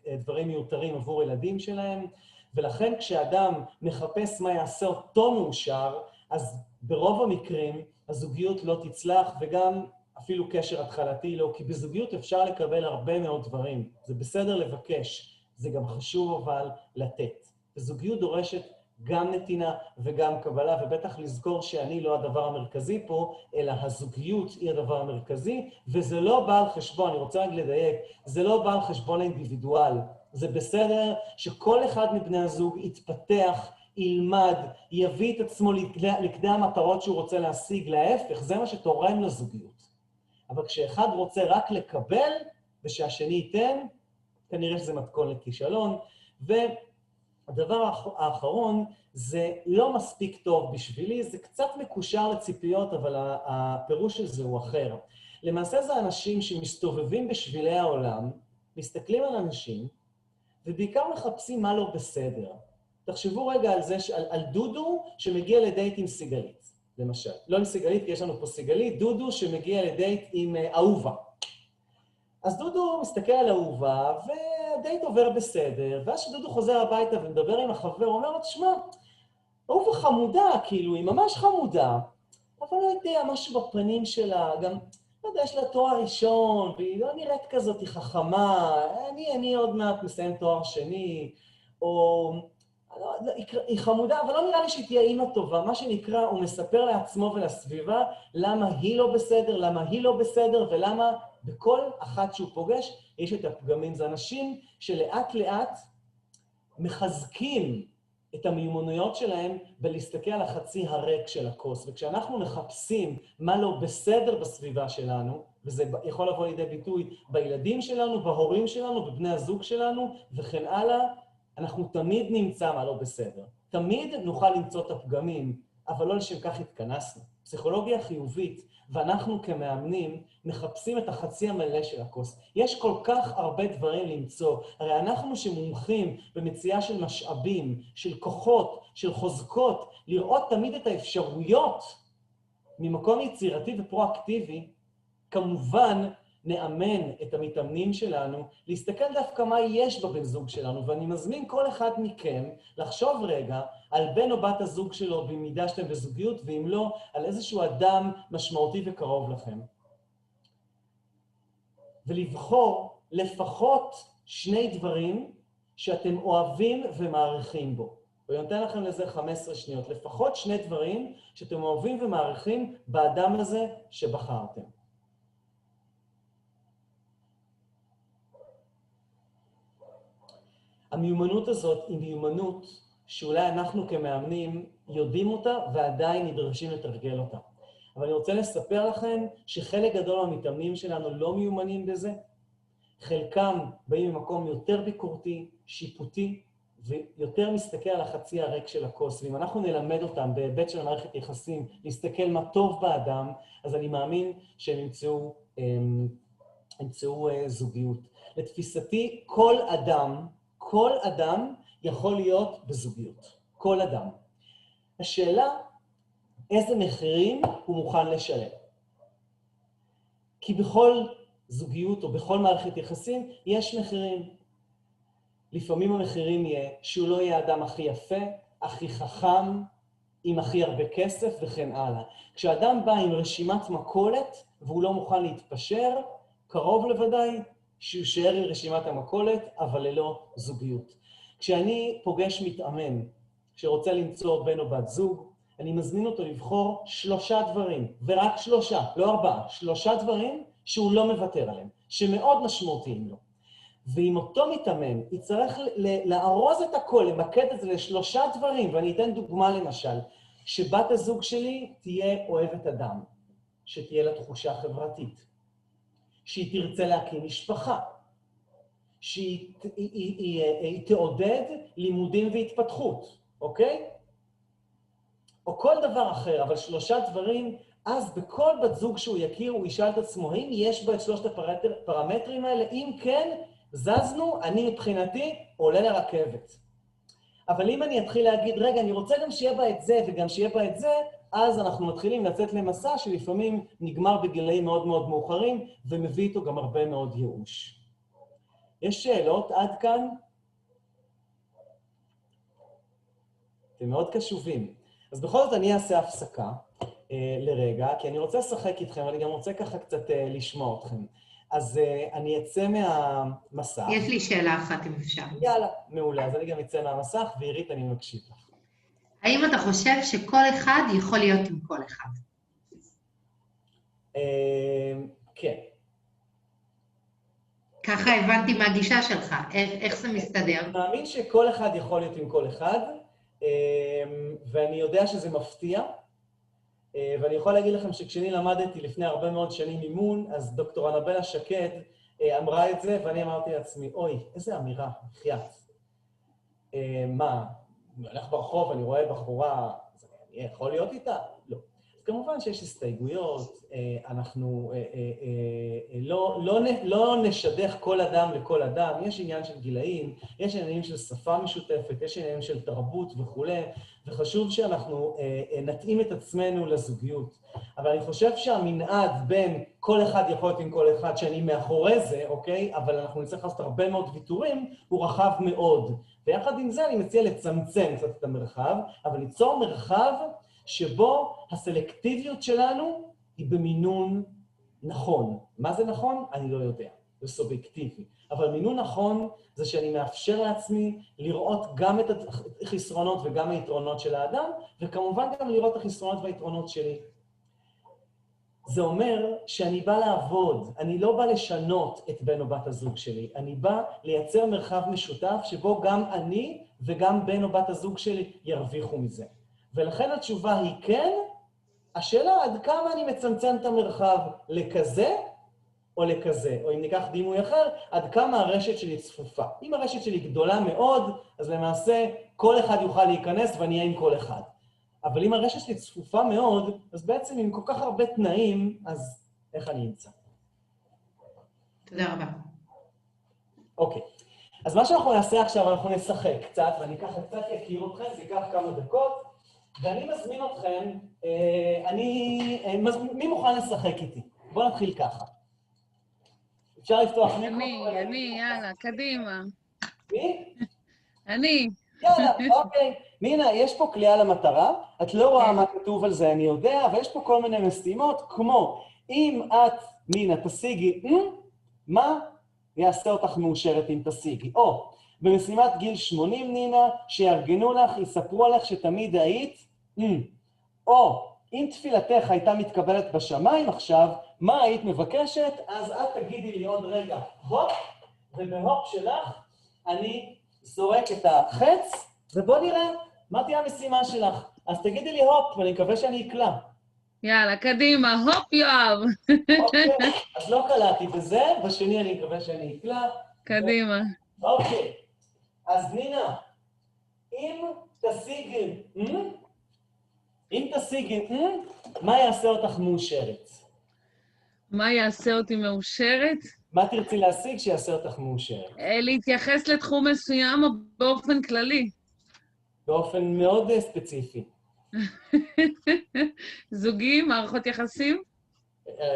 דברים מיותרים עבור ילדים שלהם, ולכן כשאדם מחפש מה יעשה אותו מאושר, אז ברוב המקרים הזוגיות לא תצלח, וגם אפילו קשר התחלתי לא, כי בזוגיות אפשר לקבל הרבה מאוד דברים. זה בסדר לבקש, זה גם חשוב אבל לתת. הזוגיות דורשת גם נתינה וגם קבלה, ובטח לזכור שאני לא הדבר המרכזי פה, אלא הזוגיות היא הדבר המרכזי, וזה לא בא על חשבון, אני רוצה רק לדייק, זה לא בא על חשבון האינדיבידואל. זה בסדר שכל אחד מבני הזוג יתפתח, ילמד, יביא את עצמו לכדי המטרות שהוא רוצה להשיג, להפך, זה מה שתורם לזוגיות. אבל כשאחד רוצה רק לקבל, ושהשני ייתן, כנראה שזה מתכון לכישלון, והדבר האחרון, זה לא מספיק טוב בשבילי, זה קצת מקושר לציפיות, אבל הפירוש של זה הוא אחר. למעשה זה אנשים שמסתובבים בשבילי העולם, מסתכלים על אנשים, ובעיקר מחפשים מה לא בסדר. תחשבו רגע על זה, על דודו שמגיע לדייט עם סיגלית, למשל. לא עם סיגלית, כי יש לנו פה סיגלית, דודו שמגיע לדייט עם אהובה. אז דודו מסתכל על אהובה, והדייט עובר בסדר, ואז שדודו חוזר הביתה ומדבר עם החבר, הוא אומר לו, תשמע, אהובה חמודה, כאילו, היא ממש חמודה, אבל לא יודע, משהו בפנים שלה, גם, לא יודע, יש לה תואר ראשון, והיא לא נראית כזאת, היא חכמה, אני עוד מעט מסיים תואר שני, או... היא חמודה, אבל לא נראה לי שהיא תהיה אימא טובה. מה שנקרא, הוא מספר לעצמו ולסביבה למה היא לא בסדר, למה היא לא בסדר, ולמה בכל אחת שהוא פוגש יש את הפגמים. זה אנשים שלאט לאט מחזקים את המיומנויות שלהם בלהסתכל על החצי הריק של הכוס. וכשאנחנו מחפשים מה לא בסדר בסביבה שלנו, וזה יכול לבוא לידי ביטוי בילדים שלנו, בהורים שלנו, בבני הזוג שלנו, וכן הלאה, אנחנו תמיד נמצא מה לא בסדר. תמיד נוכל למצוא את הפגמים, אבל לא לשם כך התכנסנו. פסיכולוגיה חיובית, ואנחנו כמאמנים מחפשים את החצי המלא של הכוס. יש כל כך הרבה דברים למצוא. הרי אנחנו שמומחים במציאה של משאבים, של כוחות, של חוזקות, לראות תמיד את האפשרויות ממקום יצירתי ופרואקטיבי, כמובן נאמן את המתאמנים שלנו, להסתכל דווקא מה יש בבן זוג שלנו, ואני מזמין כל אחד מכם לחשוב רגע על בן או בת הזוג שלו, במידה שאתם בזוגיות, ואם לא, על איזשהו אדם משמעותי וקרוב לכם. ולבחור לפחות 2 דברים שאתם אוהבים ומעריכים בו. ואני נותן לכם לזה 15 שניות. לפחות 2 דברים שאתם אוהבים ומעריכים באדם הזה שבחרתם. המיומנות הזאת היא מיומנות שאולי אנחנו כמאמנים יודעים אותה ועדיין נדרשים לתרגל אותה. אבל אני רוצה לספר לכם שחלק גדול מהמתאמנים שלנו לא מיומנים בזה. חלקם באים ממקום יותר ביקורתי, שיפוטי, ויותר מסתכל על החצי הריק של הכוס. ואם אנחנו נלמד אותם בהיבט של מערכת יחסים, להסתכל מה טוב באדם, אז אני מאמין שהם ימצאו זוגיות. לתפיסתי, כל אדם יכול להיות בזוגיות. כל אדם. השאלה, איזה מחירים הוא מוכן לשלם? כי בכל זוגיות או בכל מערכת יחסים יש מחירים. לפעמים המחירים יהיה שהוא לא יהיה האדם הכי יפה, הכי חכם, עם הכי הרבה כסף וכן הלאה. כשאדם בא עם רשימת מכולת והוא לא מוכן להתפשר, קרוב לוודאי שהוא יישאר עם רשימת המכולת, אבל ללא זוגיות. כשאני פוגש מתאמן שרוצה למצוא בן או בת זוג, אני מזמין אותו לבחור 3 דברים, ורק 3, לא 4, 3 דברים שהוא לא מוותר עליהם, שמאוד משמעותיים לו. ואם אותו מתאמן יצטרך לארוז את הכל, למקד את זה ל3 דברים, ואני אתן דוגמה למשל, שבת הזוג שלי תהיה אוהבת אדם, שתהיה לה תחושה חברתית, שהיא תרצה להקים משפחה, שהיא תעודד לימודים והתפתחות, אוקיי? או כל דבר אחר, אבל 3 דברים, אז בכל בת זוג שהוא יכיר, הוא ישאל את עצמו, האם יש בה את 3 הפרמטרים האלה? אם כן, זזנו, אני מבחינתי עולה לרכבת. אבל אם אני אתחיל להגיד, רגע, אני רוצה גם שיהיה בה את זה וגם שיהיה בה את זה, אז אנחנו מתחילים לצאת למסע שלפעמים נגמר בגילאים מאוד מאוד מאוחרים, ומביא איתו גם הרבה מאוד ייאוש. יש שאלות עד כאן? אתם מאוד קשובים. אז בכל זאת אני אעשה הפסקה לרגע, כי אני רוצה לשחק איתכם, אבל אני גם רוצה ככה קצת לשמוע אתכם. אז אני אצא מהמסך. יש לי שאלה אחת אם אפשר. יאללה, מעולה. אז אני גם אצא מהמסך, ועירית אני מקשיב לך. האם אתה חושב שכל אחד יכול להיות עם כל אחד? כן. ככה הבנתי מהגישה שלך, איך זה מסתדר? אני מאמין שכל אחד יכול להיות עם כל אחד, ואני יודע שזה מפתיע, ואני יכול להגיד לכם שכשאני למדתי לפני הרבה מאוד שנים אימון, אז דוקטור אנבלה שקד אמרה את זה, ואני אמרתי לעצמי, אוי, איזה אמירה, בחייאת. מה, אני הולך ברחוב, אני רואה בחורה, אז אני יכול להיות איתה? לא. אז כמובן שיש הסתייגויות, אנחנו לא נשדך כל אדם לכל אדם, יש עניין של גילאים, יש עניינים של שפה משותפת, יש עניינים של תרבות וכו', וחשוב שאנחנו נתאים את עצמנו לזוגיות. אבל אני חושב שהמנעד בין כל אחד יכול להיות עם כל אחד, שאני מאחורי זה, אוקיי? אבל אנחנו נצטרך לעשות הרבה מאוד ויתורים, הוא רחב מאוד. ויחד עם זה אני מציע לצמצם קצת את המרחב, אבל ליצור מרחב שבו הסלקטיביות שלנו היא במינון נכון. מה זה נכון? אני לא יודע. זה סובייקטיבי. אבל מינון נכון זה שאני מאפשר לעצמי לראות גם את החסרונות וגם היתרונות של האדם, וכמובן גם לראות את החסרונות והיתרונות שלי. זה אומר שאני בא לעבוד, אני לא בא לשנות את בן או בת הזוג שלי, אני בא לייצר מרחב משותף שבו גם אני וגם בן או בת הזוג שלי ירוויחו מזה. ולכן התשובה היא כן, השאלה עד כמה אני מצמצם את המרחב לכזה או לכזה, או אם ניקח דימוי אחר, עד כמה הרשת שלי צפופה. אם הרשת שלי גדולה מאוד, אז למעשה כל אחד יוכל להיכנס ואני אהיה עם כל אחד. אבל אם הרשת שלי צפופה מאוד, אז בעצם עם כל כך הרבה תנאים, אז איך אני אמצא? תודה רבה. אוקיי. אז מה שאנחנו נעשה עכשיו, אנחנו נשחק קצת, ואני ככה קצת אכיר אתכם, זה ייקח כמה דקות, ואני מזמין אתכם, מי מוכן לשחק איתי? בואו נתחיל ככה. אפשר לפתוח מיקרופון? אני, יאללה, קדימה. מי? אני. יאללה, אוקיי. נינה, יש פה קליעה למטרה, את לא רואה מה כתוב על זה, אני יודע, אבל יש פה כל מיני משימות, כמו אם את, נינה, תשיגי, מה יעשה אותך מאושרת אם תשיגי? או, במשימת גיל 80, נינה, שיארגנו לך, יספרו עליך שתמיד היית, או, אם תפילתך הייתה מתקבלת בשמיים עכשיו, מה היית מבקשת? אז את תגידי לי עוד רגע, הופ, ובהופ שלך אני זורק את החץ, ובוא נראה מה תהיה המשימה שלך. אז תגידי לי הופ, ואני מקווה שאני אקלע. יאללה, קדימה, הופ יואב. אוקיי, אז לא קלעתי בזה, בשני אני מקווה שאני אקלע. קדימה. אוקיי, אז נינה, אם תשיגי, מה יעשה אותך מאושרת? מה יעשה אותי מאושרת? מה תרצי להשיג שיעשה אותך מאושרת? להתייחס לתחום מסוים או באופן כללי. באופן מאוד ספציפי. זוגי, מערכות יחסים?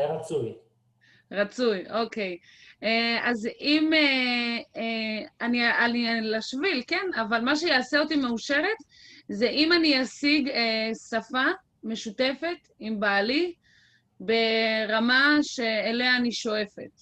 רצוי. רצוי, אוקיי. אז אם אני לשביל, כן, אבל מה שיעשה אותי מאושרת זה אם אני אשיג שפה משותפת עם בעלי ברמה שאליה אני שואפת.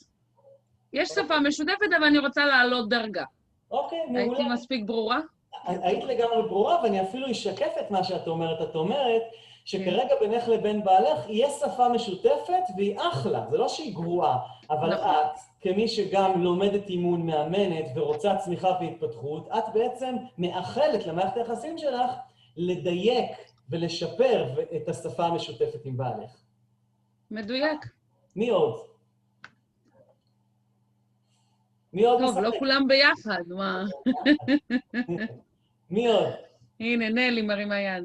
יש שפה משותפת, אבל אני רוצה לעלות דרגה. אוקיי, מעולה. הייתי מספיק ברורה? היית לגמרי ברורה, ואני אפילו אשקף את מה שאת אומרת. את אומרת שכרגע בינך לבין בעלך יהיה שפה משותפת, והיא אחלה, זה לא שהיא גרועה, אבל את, כמי שגם לומדת אימון, מאמנת ורוצה צמיחה והתפתחות, את בעצם מאחלת למערכת היחסים שלך לדייק ולשפר את השפה המשותפת עם בעלך. מדויק. מי עוד? מי עוד טוב, משחק? לא כולם ביחד, מה? מי עוד? הנה, נלי מרימה יד.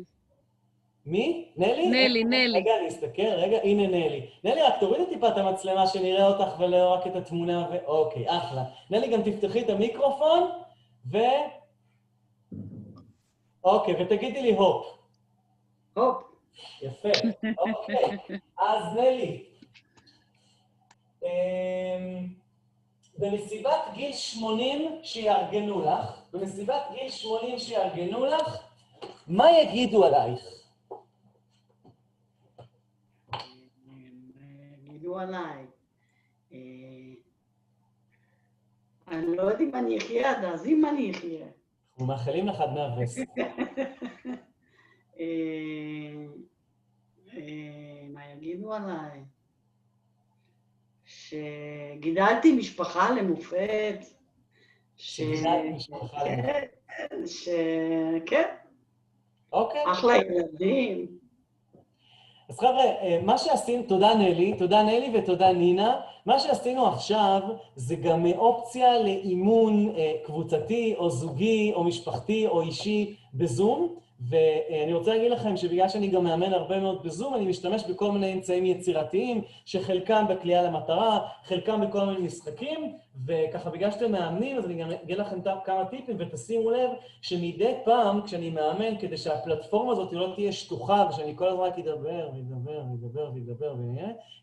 מי? נלי? נלי. רגע, אני אסתכל, רגע, הנה נלי. נלי, רק תורידי טיפה את המצלמה שנראה אותך ולא רק את התמונה אוקיי, אחלה. נלי, גם תפתחי את המיקרופון אוקיי, ותגידי לי הופ. הופ. יפה, אוקיי. אז נלי, במסיבת גיל 80 שיארגנו לך, מה יגידו עלייך? יגידו עליי. אני לא יודעת אם אני אחיה עד אז, אם אני אחיה. אנחנו מאחלים לך עד 120. מה יגידו עליי? שגידלתי משפחה למופת. שגידלתי משפחה למופת. כן. אוקיי. אחלה ילדים. אז חבר'ה, מה שעשינו, תודה נלי ותודה נינה, מה שעשינו עכשיו זה גם אופציה לאימון קבוצתי או זוגי או משפחתי או אישי בזום, ואני רוצה להגיד לכם שבגלל שאני גם מאמן הרבה מאוד בזום, אני משתמש בכל מיני אמצעים יצירתיים, שחלקם בקליעה למטרה, חלקם בכל מיני משחקים, וככה בגלל שאתם מאמנים, אז אני גם אגיד לכם כמה טיפים, ותשימו לב שמדי פעם כשאני מאמן, כדי שהפלטפורמה הזאת לא תהיה שטוחה, ושאני כל הזמן רק אדבר,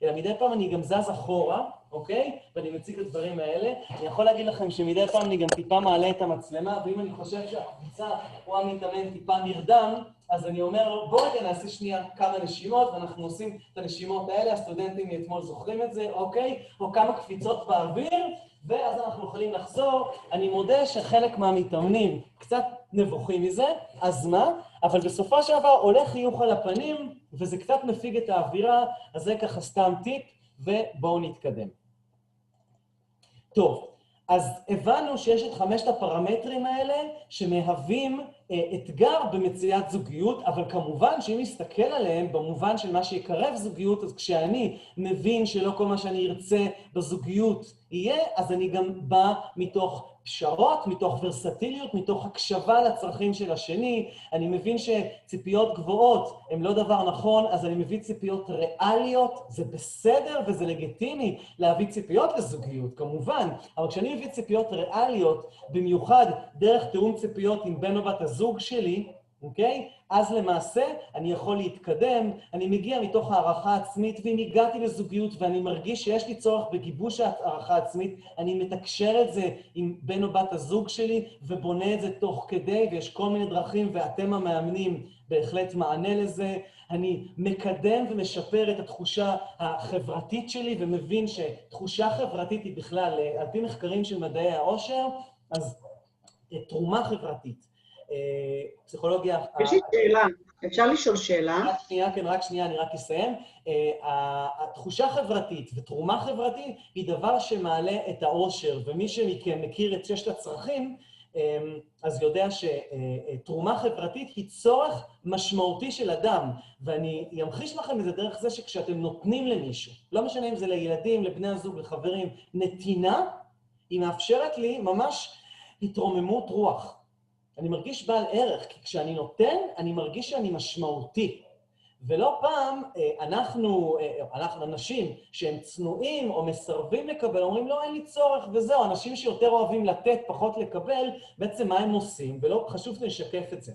אלא מדי פעם אני גם זז אחורה, אוקיי? ואני מציג את הדברים האלה. אני יכול להגיד לכם שמדי פעם אני גם טיפה מעלה את המצלמה, ואם אני חושב שהקבוצה או המתאמן טיפה נרדם, אז אני אומר לו, בוא רגע נעשה שנייה כמה נשימות, ואנחנו עושים את הנשימות האלה, הסטודנטים מאתמול זוכרים את זה, אוקיי? או כמה קפיצות באוויר, ואז אנחנו יכולים לחזור. אני מודה שחלק מהמתאמנים קצת נבוכים מזה, אז מה? אבל בסופו של דבר הולך חיוך על הפנים, וזה קצת מפיג את האווירה, אז זה ככה סתם טיפ, ובואו נתקדם. טוב, אז הבנו שיש את 5 הפרמטרים האלה שמהווים אתגר במציאת זוגיות, אבל כמובן שאם נסתכל עליהם במובן של מה שיקרב זוגיות, אז כשאני מבין שלא כל מה שאני ארצה בזוגיות יהיה, אז אני גם בא מתוך פשרות, מתוך ורסטיליות, מתוך הקשבה לצרכים של השני. אני מבין שציפיות גבוהות הן לא דבר נכון, אז אני מביא ציפיות ריאליות, זה בסדר וזה לגיטימי להביא ציפיות לזוגיות, כמובן, אבל כשאני מביא ציפיות ריאליות, במיוחד דרך תיאום ציפיות עם בן או בת הזוג שלי, אוקיי? אז למעשה אני יכול להתקדם, אני מגיע מתוך הערכה עצמית, ואם הגעתי לזוגיות ואני מרגיש שיש לי צורך בגיבוש הערכה עצמית, אני מתקשר את זה עם בן או בת הזוג שלי ובונה את זה תוך כדי, ויש כל מיני דרכים, ואתם המאמנים בהחלט מענה לזה. אני מקדם ומשפר את התחושה החברתית שלי, ומבין שתחושה חברתית היא בכלל, על פי מחקרים של מדעי העושר, אז תרומה חברתית. פסיכולוגיה... יש לי שאלה, אפשר לשאול שאלה? רק שנייה, אני רק אסיים. התחושה חברתית ותרומה חברתית היא דבר שמעלה את העושר, ומי שמכם מכיר את 6 הצרכים, אז יודע שתרומה חברתית היא צורך משמעותי של אדם, ואני אמחיש לכם את זה דרך זה שכשאתם נותנים למישהו, לא משנה אם זה לילדים, לבני הזוג, לחברים, נתינה, היא מאפשרת לי ממש התרוממות רוח. אני מרגיש בעל ערך, כי כשאני נותן, אני מרגיש שאני משמעותי. ולא פעם אנחנו אנשים שהם צנועים או מסרבים לקבל, אומרים, לא, אין לי צורך, וזהו, אנשים שיותר אוהבים לתת, פחות לקבל, בעצם מה הם עושים, ולא חשוב לשקף את זה.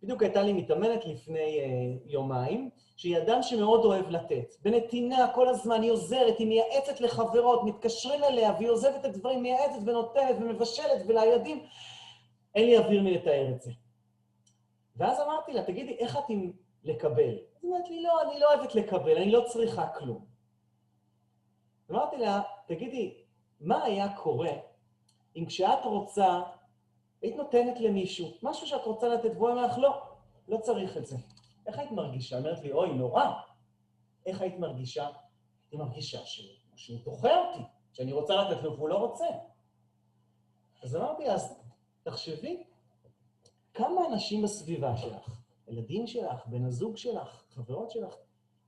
בדיוק הייתה לי מתאמנת לפני יומיים, שהיא אדם שמאוד אוהב לתת. בנתינה, כל הזמן היא עוזרת, היא מייעצת לחברות, מתקשרים אליה, והיא עוזבת את הדברים, מייעצת ונותנת ומבשלת, ולילדים, אין לי אוויר מלתאר את זה. ואז אמרתי לה, תגידי, איך את עם לקבל? אז אמרתי לי, לא, אני לא אוהבת לקבל, אני לא צריכה כלום. אמרתי לה, תגידי, מה היה קורה אם כשאת רוצה, היית נותנת למישהו, משהו שאת רוצה לתת, והוא אומר לך, לא, לא צריך את זה. איך היית מרגישה? אמרת לי, אוי, נורא. איך היית מרגישה? היא מרגישה שהוא דוחה אותי, שאני רוצה לתת לו והוא לא רוצה. אז אמרתי, אז תחשבי, כמה אנשים בסביבה שלך, ילדים שלך, בן הזוג שלך, חברות שלך,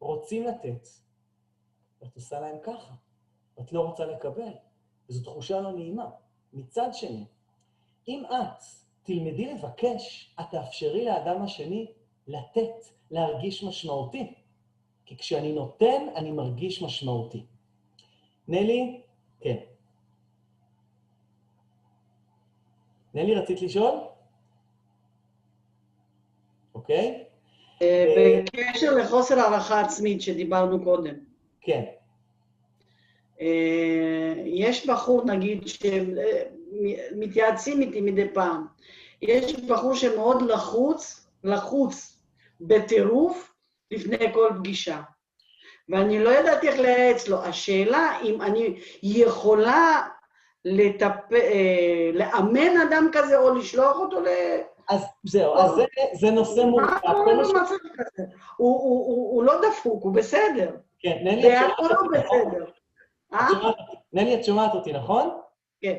רוצים לתת, ואת עושה להם ככה, ואת לא רוצה לקבל, וזו תחושה לא נעימה. מצד שני, אם את תלמדי לבקש, את תאפשרי לאדם השני לתת, להרגיש משמעותי. כי כשאני נותן, אני מרגיש משמעותי. נלי, כן. נלי, רצית לשאול? אוקיי? בקשר לחוסר הערכה עצמית שדיברנו קודם. כן. יש בחור, נגיד, שמתייעצים איתי מדי פעם. יש בחור שמאוד לחוץ בטירוף לפני כל פגישה. ואני לא ידעתי איך לייעץ לו. השאלה אם אני יכולה לאמן אדם כזה או לשלוח אותו אז זהו, אז זה נושא מורכב. הוא לא דפוק, הוא בסדר. כן, נלי, את והכל הוא בסדר. נלי, את שומעת אותי, נכון? כן.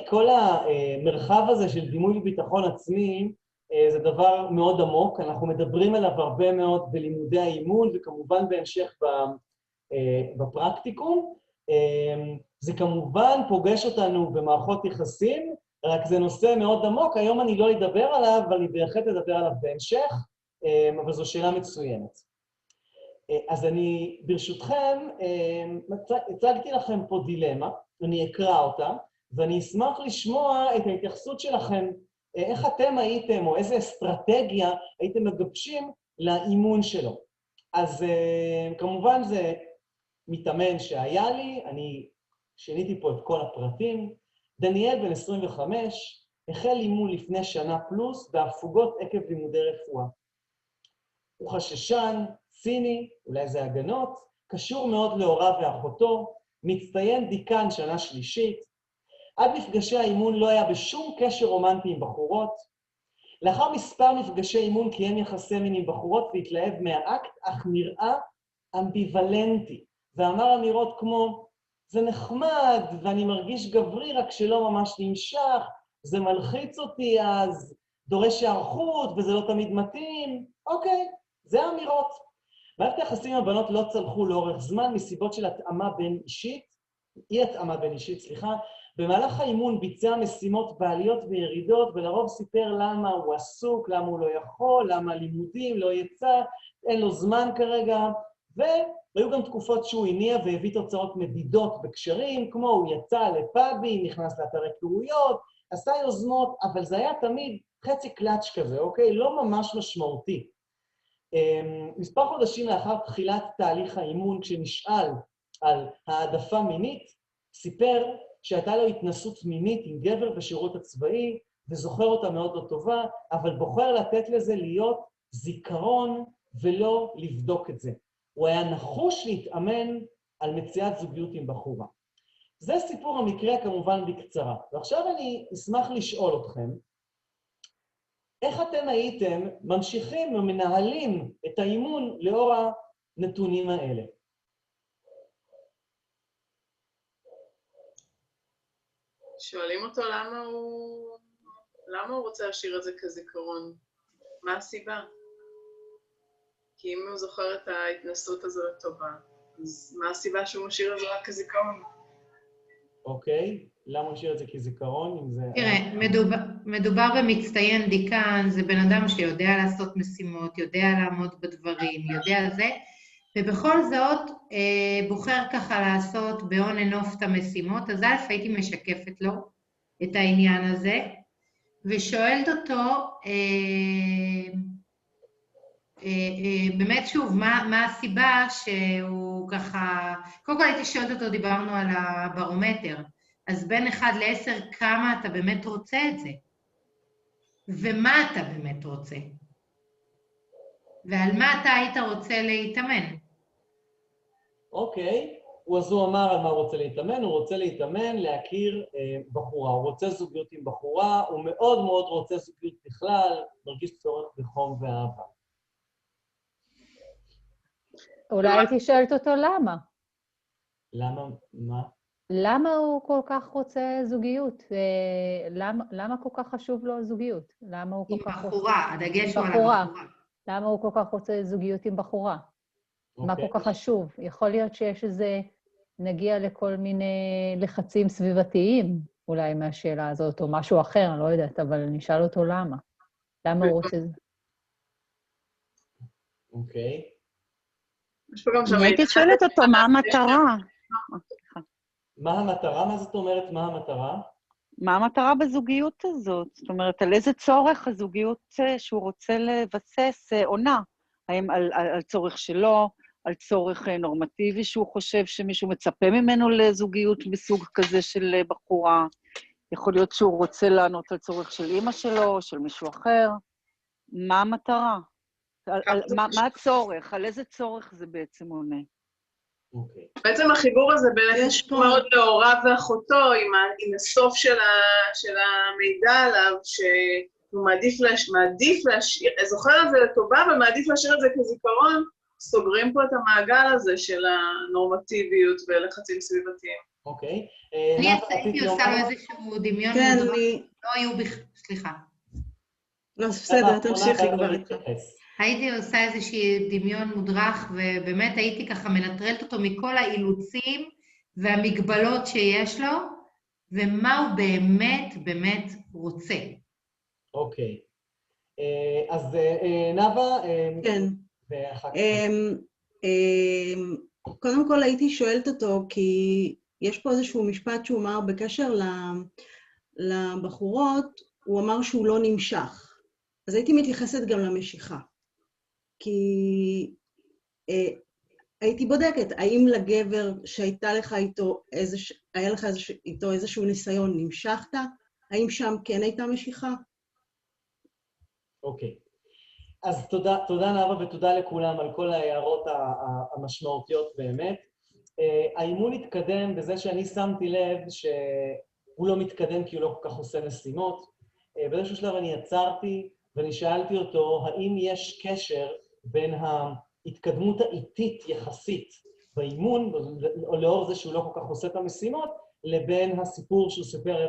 כל המרחב הזה של דימוי וביטחון עצמי, זה דבר מאוד עמוק, אנחנו מדברים עליו הרבה מאוד בלימודי האימון, וכמובן בהמשך בפרקטיקום. זה כמובן פוגש אותנו במערכות יחסים, רק זה נושא מאוד עמוק, היום אני לא אדבר עליו, אבל אני בהחלט אדבר עליו בהמשך, אבל זו שאלה מצוינת. אז אני, ברשותכם, הצגתי לכם פה דילמה, אני אקרא אותה, ואני אשמח לשמוע את ההתייחסות שלכם, איך אתם הייתם, או איזה אסטרטגיה הייתם מגבשים לאימון שלו. אז כמובן זה מתאמן שהיה לי, אני שיניתי פה את כל הפרטים. דניאל בן 25, החל אימון לפני שנה פלוס, בהפוגות עקב לימודי רפואה. הוא חששן, ציני, אולי זה הגנות, קשור מאוד להוריו ואחותו, מצטיין דיקן שנה שלישית, עד מפגשי האימון לא היה בשום קשר רומנטי עם בחורות, לאחר מספר מפגשי אימון קיים יחסי מין עם בחורות והתלהב מהאקט, אך נראה אמביוולנטי, ואמר אמירות כמו, זה נחמד ואני מרגיש גברי רק שלא ממש נמשך, זה מלחיץ אותי אז, דורש הערכות וזה לא תמיד מתאים, אוקיי, זה האמירות. מערכת היחסים עם הבנות לא צלחו לאורך זמן מסיבות של התאמה בין אישית, אי התאמה בין אישית, סליחה, במהלך האימון ביצע משימות בעליות וירידות, ולרוב סיפר למה הוא עסוק, למה הוא לא יכול, למה לימודים לא יצא, אין לו זמן כרגע, והיו גם תקופות שהוא הניע והביא תוצאות מדידות בקשרים, כמו הוא יצא לפאבים, נכנס לאתרי קרויות, עשה יוזמות, אבל זה היה תמיד חצי קלאץ' כזה, אוקיי? לא ממש משמעותי. מספר חודשים לאחר תחילת תהליך האימון, כשנשאל על העדפה מינית, סיפר שהייתה לו התנסות מינית עם גבר בשירות הצבאי, וזוכר אותה מאוד לא טובה, אבל בוחר לתת לזה להיות זיכרון ולא לבדוק את זה. הוא היה נחוש להתאמן על מציאת זוגיות עם בחורה. זה סיפור המקרה כמובן בקצרה. ועכשיו אני אשמח לשאול אתכם, איך אתם הייתם ממשיכים ומנהלים את האימון לאור הנתונים האלה? שואלים אותו למה הוא רוצה להשאיר את זה כזיכרון? מה הסיבה? כי אם הוא זוכר את ההתנסות הזו לטובה, אז מה הסיבה שהוא משאיר את זה רק כזיכרון? אוקיי, למה הוא משאיר את זה כזיכרון? אם זה... תראה, מדובר במצטיין דיקן, זה בן אדם שיודע לעשות משימות, יודע לעמוד בדברים, יודע זה, ובכל זאת בוחר ככה לעשות ב-on and off את המשימות, אז אלף הייתי משקפת לו את העניין הזה, ושואלת אותו, באמת שוב, מה הסיבה שהוא ככה, קודם כל הייתי שואלת אותו, דיברנו על הברומטר, אז בין 1 ל-10, כמה אתה באמת רוצה את זה? ומה אתה באמת רוצה? ועל מה אתה היית רוצה להתאמן? אוקיי, אז הוא אמר על מה הוא רוצה להתאמן, הוא רוצה להתאמן, להכיר בחורה, הוא רוצה זוגיות עם בחורה, הוא מאוד מאוד רוצה זוגיות בכלל, מרגיש צורך בחום ואהבה. אולי הייתי שואלת אותו למה. למה? מה? למה הוא כל כך רוצה זוגיות? למה כל כך חשוב לו זוגיות? למה הוא כל כך... עם בחורה, הדגש הוא על בחורה. הבחורה. למה הוא כל כך רוצה זוגיות עם בחורה? מה כל כך חשוב? יכול להיות שיש איזה... נגיע לכל מיני לחצים סביבתיים, אולי מהשאלה הזאת, או משהו אחר, אני לא יודעת, אבל נשאל אותו למה. למה הוא רוצה... אוקיי. אני הייתי שואלת אותו, מה המטרה? מה המטרה? מה זאת אומרת, מה המטרה? מה המטרה בזוגיות הזאת? זאת אומרת, על איזה צורך הזוגיות שהוא רוצה לבסס עונה? האם על צורך שלו, על צורך נורמטיבי שהוא חושב שמישהו מצפה ממנו לזוגיות בסוג כזה של בחורה? יכול להיות שהוא רוצה לענות על צורך של אמא שלו, או של מישהו אחר? מה המטרה? מה הצורך? על איזה צורך זה בעצם עונה? בעצם החיבור הזה בין מאוד להוריו ואחותו, עם הסוף של המידע עליו, הוא מעדיף להשאיר, זוכר את זה לטובה ומעדיף להשאיר את זה כזיכרון, סוגרים פה את המעגל הזה של הנורמטיביות ולחצים סביבתיים. אוקיי. אני הייתי עושה לו איזשהו דמיון מודרך, לא היו סליחה. לא, בסדר, תמשיכי כבר איתך. הייתי עושה איזשהו דמיון מודרך, ובאמת הייתי ככה מנטרלת אותו מכל האילוצים והמגבלות שיש לו, ומה הוא באמת רוצה. אוקיי. אז נאוה, כן. קודם כל הייתי שואלת אותו, כי יש פה איזשהו משפט שהוא אמר בקשר לבחורות, הוא אמר שהוא לא נמשך. אז הייתי מתייחסת גם למשיכה. כי הייתי בודקת, האם לגבר שהייתה לך איתו היה לך איתו איזשהו ניסיון, נמשכת? האם שם כן הייתה משיכה? אוקיי. אז תודה נאוה ותודה לכולם על כל ההערות המשמעותיות באמת. האימון התקדם בזה שאני שמתי לב שהוא לא מתקדם כי הוא לא כל כך עושה משימות. באיזשהו שלב אני עצרתי ואני שאלתי אותו, האם יש קשר בין ההתקדמות האיטית יחסית באימון, או לאור זה שהוא לא כל כך עושה את המשימות, לבין הסיפור שהוא סיפר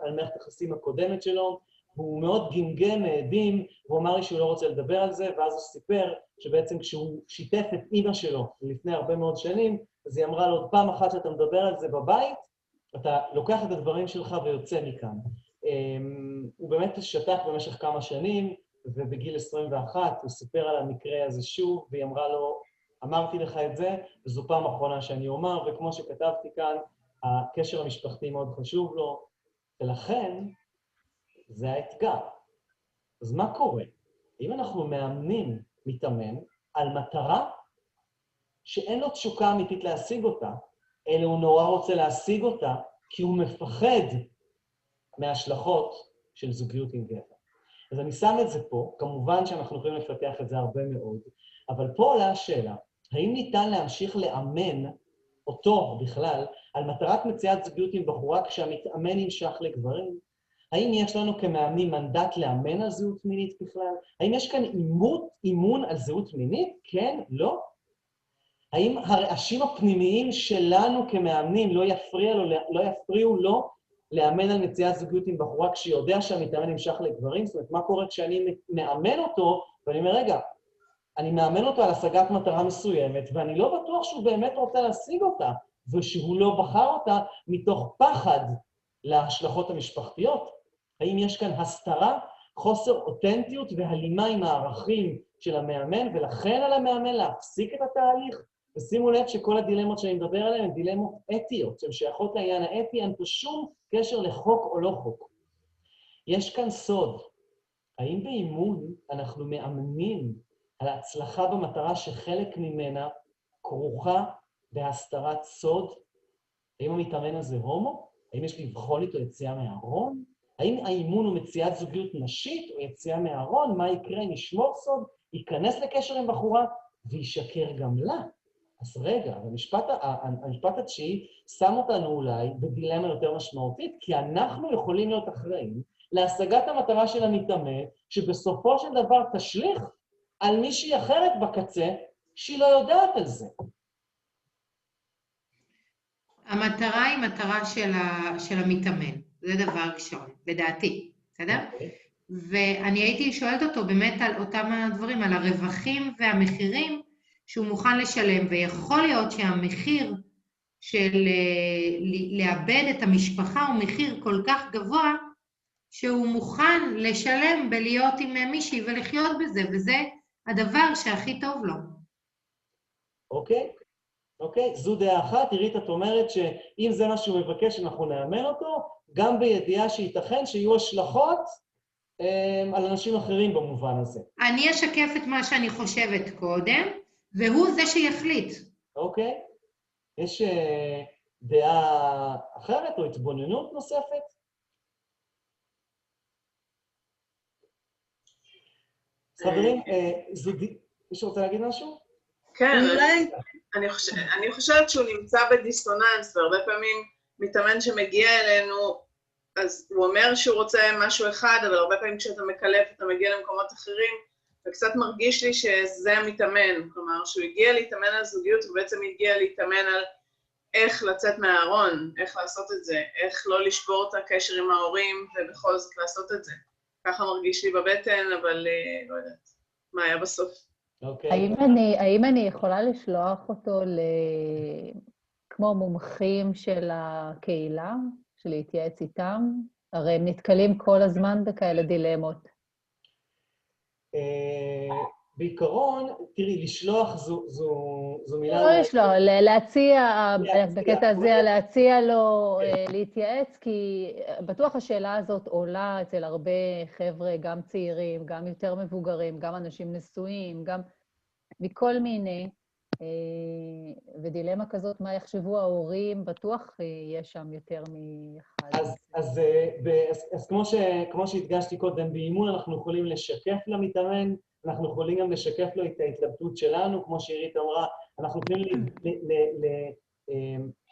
על מערכת היחסים הקודמת שלו. הוא מאוד גמגם, העדים, והוא אמר לי שהוא לא רוצה לדבר על זה, ואז הוא סיפר שבעצם כשהוא שיתף את אמא שלו לפני הרבה מאוד שנים, אז היא אמרה לו, עוד פעם אחת שאתה מדבר על זה בבית, אתה לוקח את הדברים שלך ויוצא מכאן. הוא באמת שתק במשך כמה שנים, ובגיל 21 הוא סיפר על המקרה הזה שוב, והיא אמרה לו, אמרתי לך את זה, וזו פעם אחרונה שאני אומר, וכמו שכתבתי כאן, הקשר המשפחתי מאוד חשוב לו, ולכן זה האתגר. אז מה קורה? אם אנחנו מאמנים מתאמן על מטרה שאין לו תשוקה אמיתית להשיג אותה, אלא הוא נורא רוצה להשיג אותה, כי הוא מפחד מההשלכות של זוגיות עם גבר. אז אני שם את זה פה, כמובן שאנחנו יכולים לפתח את זה הרבה מאוד, אבל פה עולה השאלה, האם ניתן להמשיך לאמן אותו בכלל על מטרת מציאת זוגיות עם בחורה כשהמתאמן נמשך לגברים? האם יש לנו כמאמנים מנדט לאמן על זהות מינית בכלל? האם יש כאן אימון על זהות מינית? כן? לא? האם הרעשים הפנימיים שלנו כמאמנים לא יפריעו לו לאמן על מציאת זוגיות עם בחורה כשיודע שהמתאמן נמשך לגברים? זאת אומרת, מה קורה כשאני מאמן אותו, ואני אומר, רגע, אני מאמן אותו על השגת מטרה מסוימת, ואני לא בטוח שהוא באמת רוצה להשיג אותה, ושהוא לא בחר אותה מתוך פחד להשלכות המשפחתיות? האם יש כאן הסתרה, חוסר אותנטיות והלימה עם הערכים של המאמן, ולכן על המאמן להפסיק את התהליך? ושימו לב שכל הדילמות שאני מדבר עליהן הן דילמות אתיות, שהן שייכות לעניין האתי, אין פה שום קשר לחוק או לא חוק. יש כאן סוד. האם באימון אנחנו מאמנים על ההצלחה במטרה שחלק ממנה כרוכה בהסתרת סוד? האם המתאמן הזה הומו? האם יש לבחון איתו יציאה מהארון? האם האימון הוא מציאת זוגיות נשית או יציאה מהארון? מה יקרה אם ישמור סוד, ייכנס לקשר עם בחורה וישקר גם לה? אז רגע, המשפט התשיעי שם אותנו אולי בדילמה יותר משמעותית, כי אנחנו יכולים להיות אחראים להשגת המטרה של המתאמן, שבסופו של דבר תשליך על מישהי אחרת בקצה, שהיא לא יודעת על זה. המטרה היא מטרה של המתאמן, זה דבר ראשון, לדעתי, בסדר? ואני הייתי שואלת אותו באמת על אותם הדברים, על הרווחים והמחירים שהוא מוכן לשלם, ויכול להיות שהמחיר של לאבד את המשפחה הוא מחיר כל כך גבוה, שהוא מוכן לשלם בלהיות עם מישהי ולחיות בזה, וזה הדבר שהכי טוב לו. אוקיי, זו דעה אחת. עירית, את אומרת שאם זה מה שהוא מבקש, אנחנו נאמן אותו, גם בידיעה שייתכן שיהיו השלכות על אנשים אחרים במובן הזה. אני אשקף את מה שאני חושבת קודם, והוא זה שיחליט. אוקיי. יש דעה אחרת או התבוננות נוספת? חברים, מישהו רוצה להגיד משהו? כן, אני חושבת שהוא נמצא בדיסוננס, והרבה פעמים מתאמן שמגיע אלינו, אז הוא אומר שהוא רוצה משהו אחד, אבל הרבה פעמים כשאתה מקלף, אתה מגיע למקומות אחרים, וקצת מרגיש לי שזה המתאמן, כלומר, שהוא הגיע להתאמן על זוגיות, הוא בעצם הגיע להתאמן על איך לצאת מהארון, איך לעשות את זה, איך לא לשבור את הקשר עם ההורים, ובכל זאת לעשות את זה. ככה מרגיש לי בבטן, אבל לא יודעת, מה היה בסוף. האם אני יכולה לשלוח אותו כמו מומחים של הקהילה, של להתייעץ איתם? הרי הם נתקלים כל הזמן בכאלה דילמות. בעיקרון, תראי, לשלוח זו מילה... לא לשלוח, להציע, בקטע הזה, להציע לו להתייעץ, כי בטוח השאלה הזאת עולה אצל הרבה חבר'ה, גם צעירים, גם יותר מבוגרים, גם אנשים נשואים, גם מכל מיני, ודילמה כזאת, מה יחשבו ההורים, בטוח יש שם יותר מאחד. אז כמו שהדגשתי קודם, באימון אנחנו יכולים לשקף למתאמן, אנחנו יכולים גם לשקף לו את ההתלבטות שלנו, כמו שעירית אמרה, אנחנו יכולים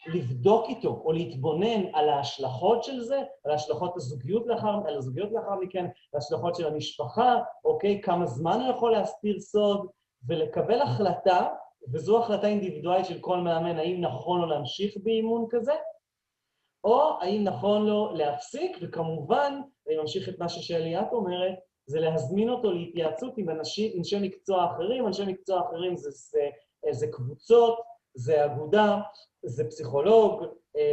לבדוק איתו או להתבונן על ההשלכות של זה, על ההשלכות הזוגיות לאחר מכן, על ההשלכות של המשפחה, אוקיי, כמה זמן הוא יכול להסתיר סוד, ולקבל החלטה, וזו החלטה אינדיבידואלית של כל מאמן, האם נכון לו להמשיך באימון כזה, או האם נכון לו להפסיק, וכמובן, אני ממשיך את מה ששלי את אומרת, זה להזמין אותו להתייעצות עם אנשי מקצוע אחרים, אנשי מקצוע אחרים זה קבוצות, זה אגודה, זה פסיכולוג,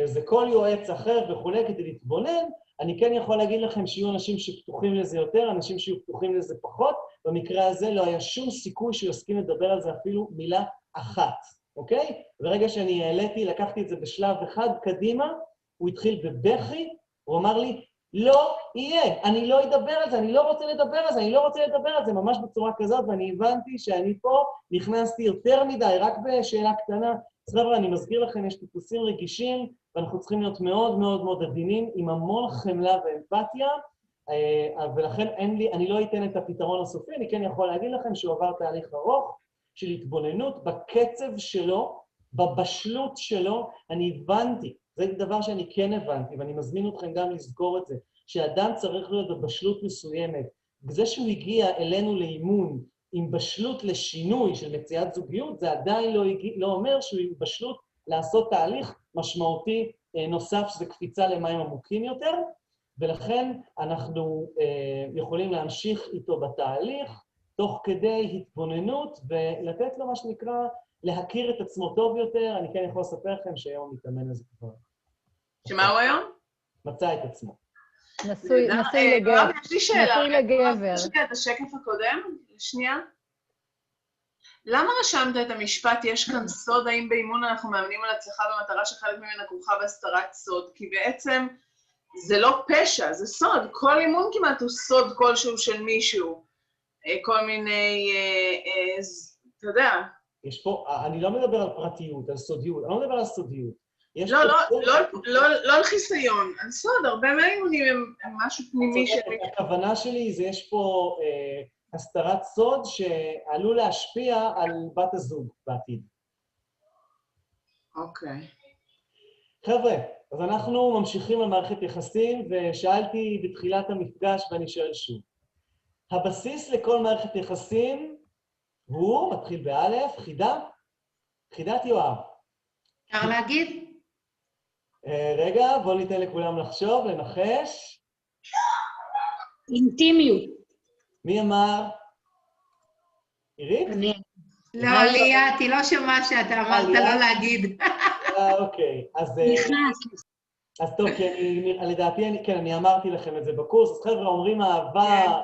זה כל יועץ אחר וכו' כדי להתבונן. אני כן יכול להגיד לכם שיהיו אנשים שפתוחים לזה יותר, אנשים שיהיו פתוחים לזה פחות, במקרה הזה לא היה שום סיכוי שהוא יסכים לדבר על זה אפילו מילה אחת, אוקיי? ברגע שאני העליתי, לקחתי את זה בשלב אחד קדימה, הוא התחיל בבכי, הוא אמר לי, לא יהיה, אני לא אדבר על זה, אני לא רוצה לדבר על זה, אני לא רוצה לדבר על זה, ממש בצורה כזאת, ואני הבנתי שאני פה נכנסתי יותר מדי, רק בשאלה קטנה. אז חבר'ה, אני מזכיר לכם, יש טיפוסים רגישים, ואנחנו צריכים להיות מאוד מאוד מאוד עדינים, עם המון חמלה ואמפתיה, ולכן אני לא אתן את הפתרון הסופי, אני כן יכול להגיד לכם שהוא עבר תהליך ארוך של התבוננות בקצב שלו, בבשלות שלו, אני הבנתי, זה דבר שאני כן הבנתי, ואני מזמין אתכם גם לזכור את זה, שאדם צריך להיות בבשלות מסוימת. זה שהוא הגיע אלינו לאימון עם בשלות לשינוי של מציאת זוגיות, זה עדיין לא אומר שהוא בשלות לעשות תהליך משמעותי נוסף, שזה קפיצה למים עמוקים יותר, ולכן אנחנו יכולים להמשיך איתו בתהליך, תוך כדי התבוננות, ולתת לו מה שנקרא להכיר את עצמו טוב יותר. אני כן יכול לספר לכם שהיום מתאמן לזה כבר. שמה הוא היום? מצא את עצמו. נשוי לגבר. יש לי שאלה. נשוי לגבר. יש לי את השקף הקודם, שנייה. למה רשמת את המשפט, יש כאן סוד, האם באימון אנחנו מאמנים על הצלחה במטרה שחלק ממנה כרוכה בהסתרת סוד? כי בעצם זה לא פשע, זה סוד. כל אימון כמעט הוא סוד כלשהו של מישהו. כל מיני, אתה יודע. יש פה, אני לא מדבר על פרטיות, על סודיות, אני לא מדבר על סודיות. לא על חיסיון, על סוד, הרבה מהאימונים הם משהו פנימי של... הכוונה שלי זה יש פה הסתרת סוד שעלול להשפיע על בת הזוג בעתיד. אוקיי. חבר'ה, אז אנחנו ממשיכים על מערכת יחסים, ושאלתי בתחילת המפגש ואני שואל שוב. הבסיס לכל מערכת יחסים הוא, מתחיל באלף, חידת יואב. אפשר להגיד? רגע, בואו ניתן לכולם לחשוב, לנחש. אינטימיות. מי אמר? עירית? אני. לא, ליאת, היא לא שמעה שאתה אמרת לא להגיד. אוקיי, אז... נכנס. אז טוב, כי לדעתי, כן, אני אמרתי לכם את זה בקורס, אז חבר'ה אומרים אהבה,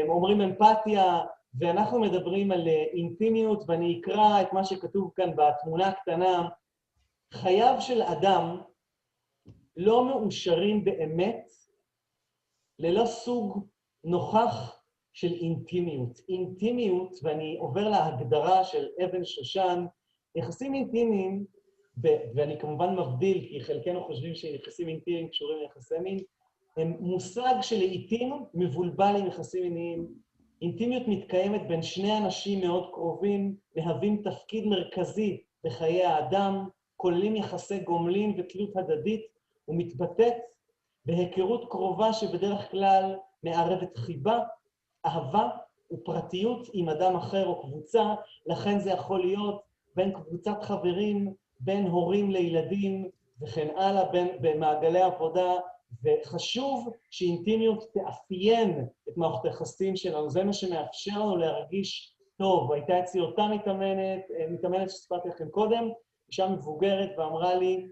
אומרים אמפתיה, ואנחנו מדברים על אינטימיות, ואני אקרא את מה שכתוב כאן בתמונה הקטנה. חייו של אדם לא מאושרים באמת ללא סוג נוכח של אינטימיות. אינטימיות, ואני עובר להגדרה של אבן שושן, יחסים אינטימיים, ואני כמובן מבדיל, כי חלקנו חושבים שיחסים אינטימיים קשורים ליחסי מין, הם מושג שלעיתים מבולבל עם יחסים מיניים. אינטימיות מתקיימת בין שני אנשים מאוד קרובים, מהווים תפקיד מרכזי בחיי האדם, כוללים יחסי גומלין ותלות הדדית, ומתבטאת בהיכרות קרובה שבדרך כלל מערבת חיבה, אהבה ופרטיות עם אדם אחר או קבוצה, לכן זה יכול להיות בין קבוצת חברים, בין הורים לילדים וכן הלאה, במעגלי עבודה, וחשוב שאינטימיות תאפיין את מערכות היחסים שלנו, זה מה שמאפשר לנו להרגיש טוב. הייתה אצלי אותה מתאמנת שספרתי לכם קודם, אישה מבוגרת ואמרה לי,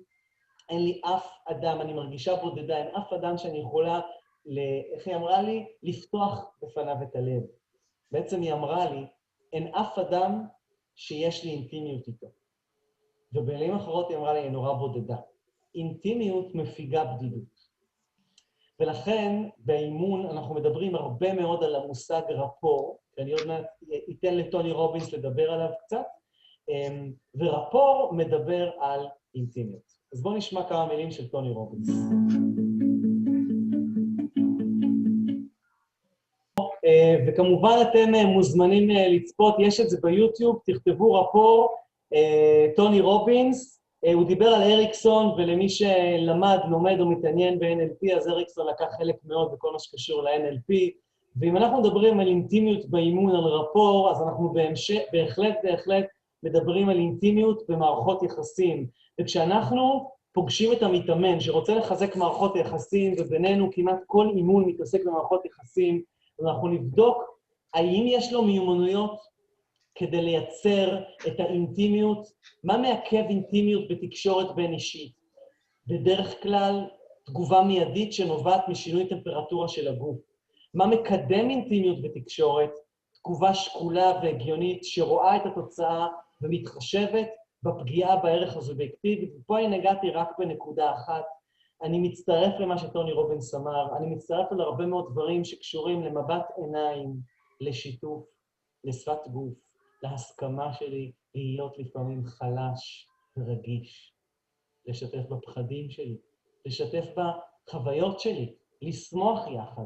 אין לי אף אדם, אני מרגישה בודדה, אין אף אדם שאני יכולה, איך היא אמרה לי? לפתוח בפניו את הלב. בעצם היא אמרה לי, אין אף אדם שיש לי אינטימיות איתו. ובמילים אחרות היא אמרה לי, אני נורא בודדה. אינטימיות מפיגה בדידות. ולכן באימון אנחנו מדברים הרבה מאוד על המושג רפור, ואני עוד מעט אתן לטוני רובינס לדבר עליו קצת, ורפור מדבר על אינטימיות. אז בואו נשמע כמה מילים של טוני רובינס. וכמובן אתם מוזמנים לצפות, יש את זה ביוטיוב, תכתבו רפור, טוני רובינס, הוא דיבר על אריקסון, ולמי שלמד, לומד או מתעניין ב-NLP, אז אריקסון לקח חלק מאוד בכל מה שקשור ל-NLP, ואם אנחנו מדברים על אינטימיות באימון, על רפור, אז אנחנו בהחלט מדברים על אינטימיות במערכות יחסים, וכשאנחנו פוגשים את המתאמן שרוצה לחזק מערכות יחסים, ובינינו כמעט כל אימון מתעסק במערכות יחסים, אנחנו נבדוק האם יש לו מיומנויות כדי לייצר את האינטימיות, מה מעכב אינטימיות בתקשורת בין אישית. בדרך כלל תגובה מיידית שנובעת משינוי טמפרטורה של הגוף. מה מקדם אינטימיות בתקשורת? תגובה שקולה והגיונית שרואה את התוצאה ומתחשבת בפגיעה בערך הסובייקטיבי, ופה אני נגעתי רק בנקודה אחת. אני מצטרף למה שטוני רובינס אמר, אני מצטרף על הרבה מאוד דברים שקשורים למבט עיניים, לשיתוף, לשפת גוף, להסכמה שלי להיות לפעמים חלש ורגיש, לשתף בפחדים שלי, לשתף בחוויות שלי, לשמוח יחד.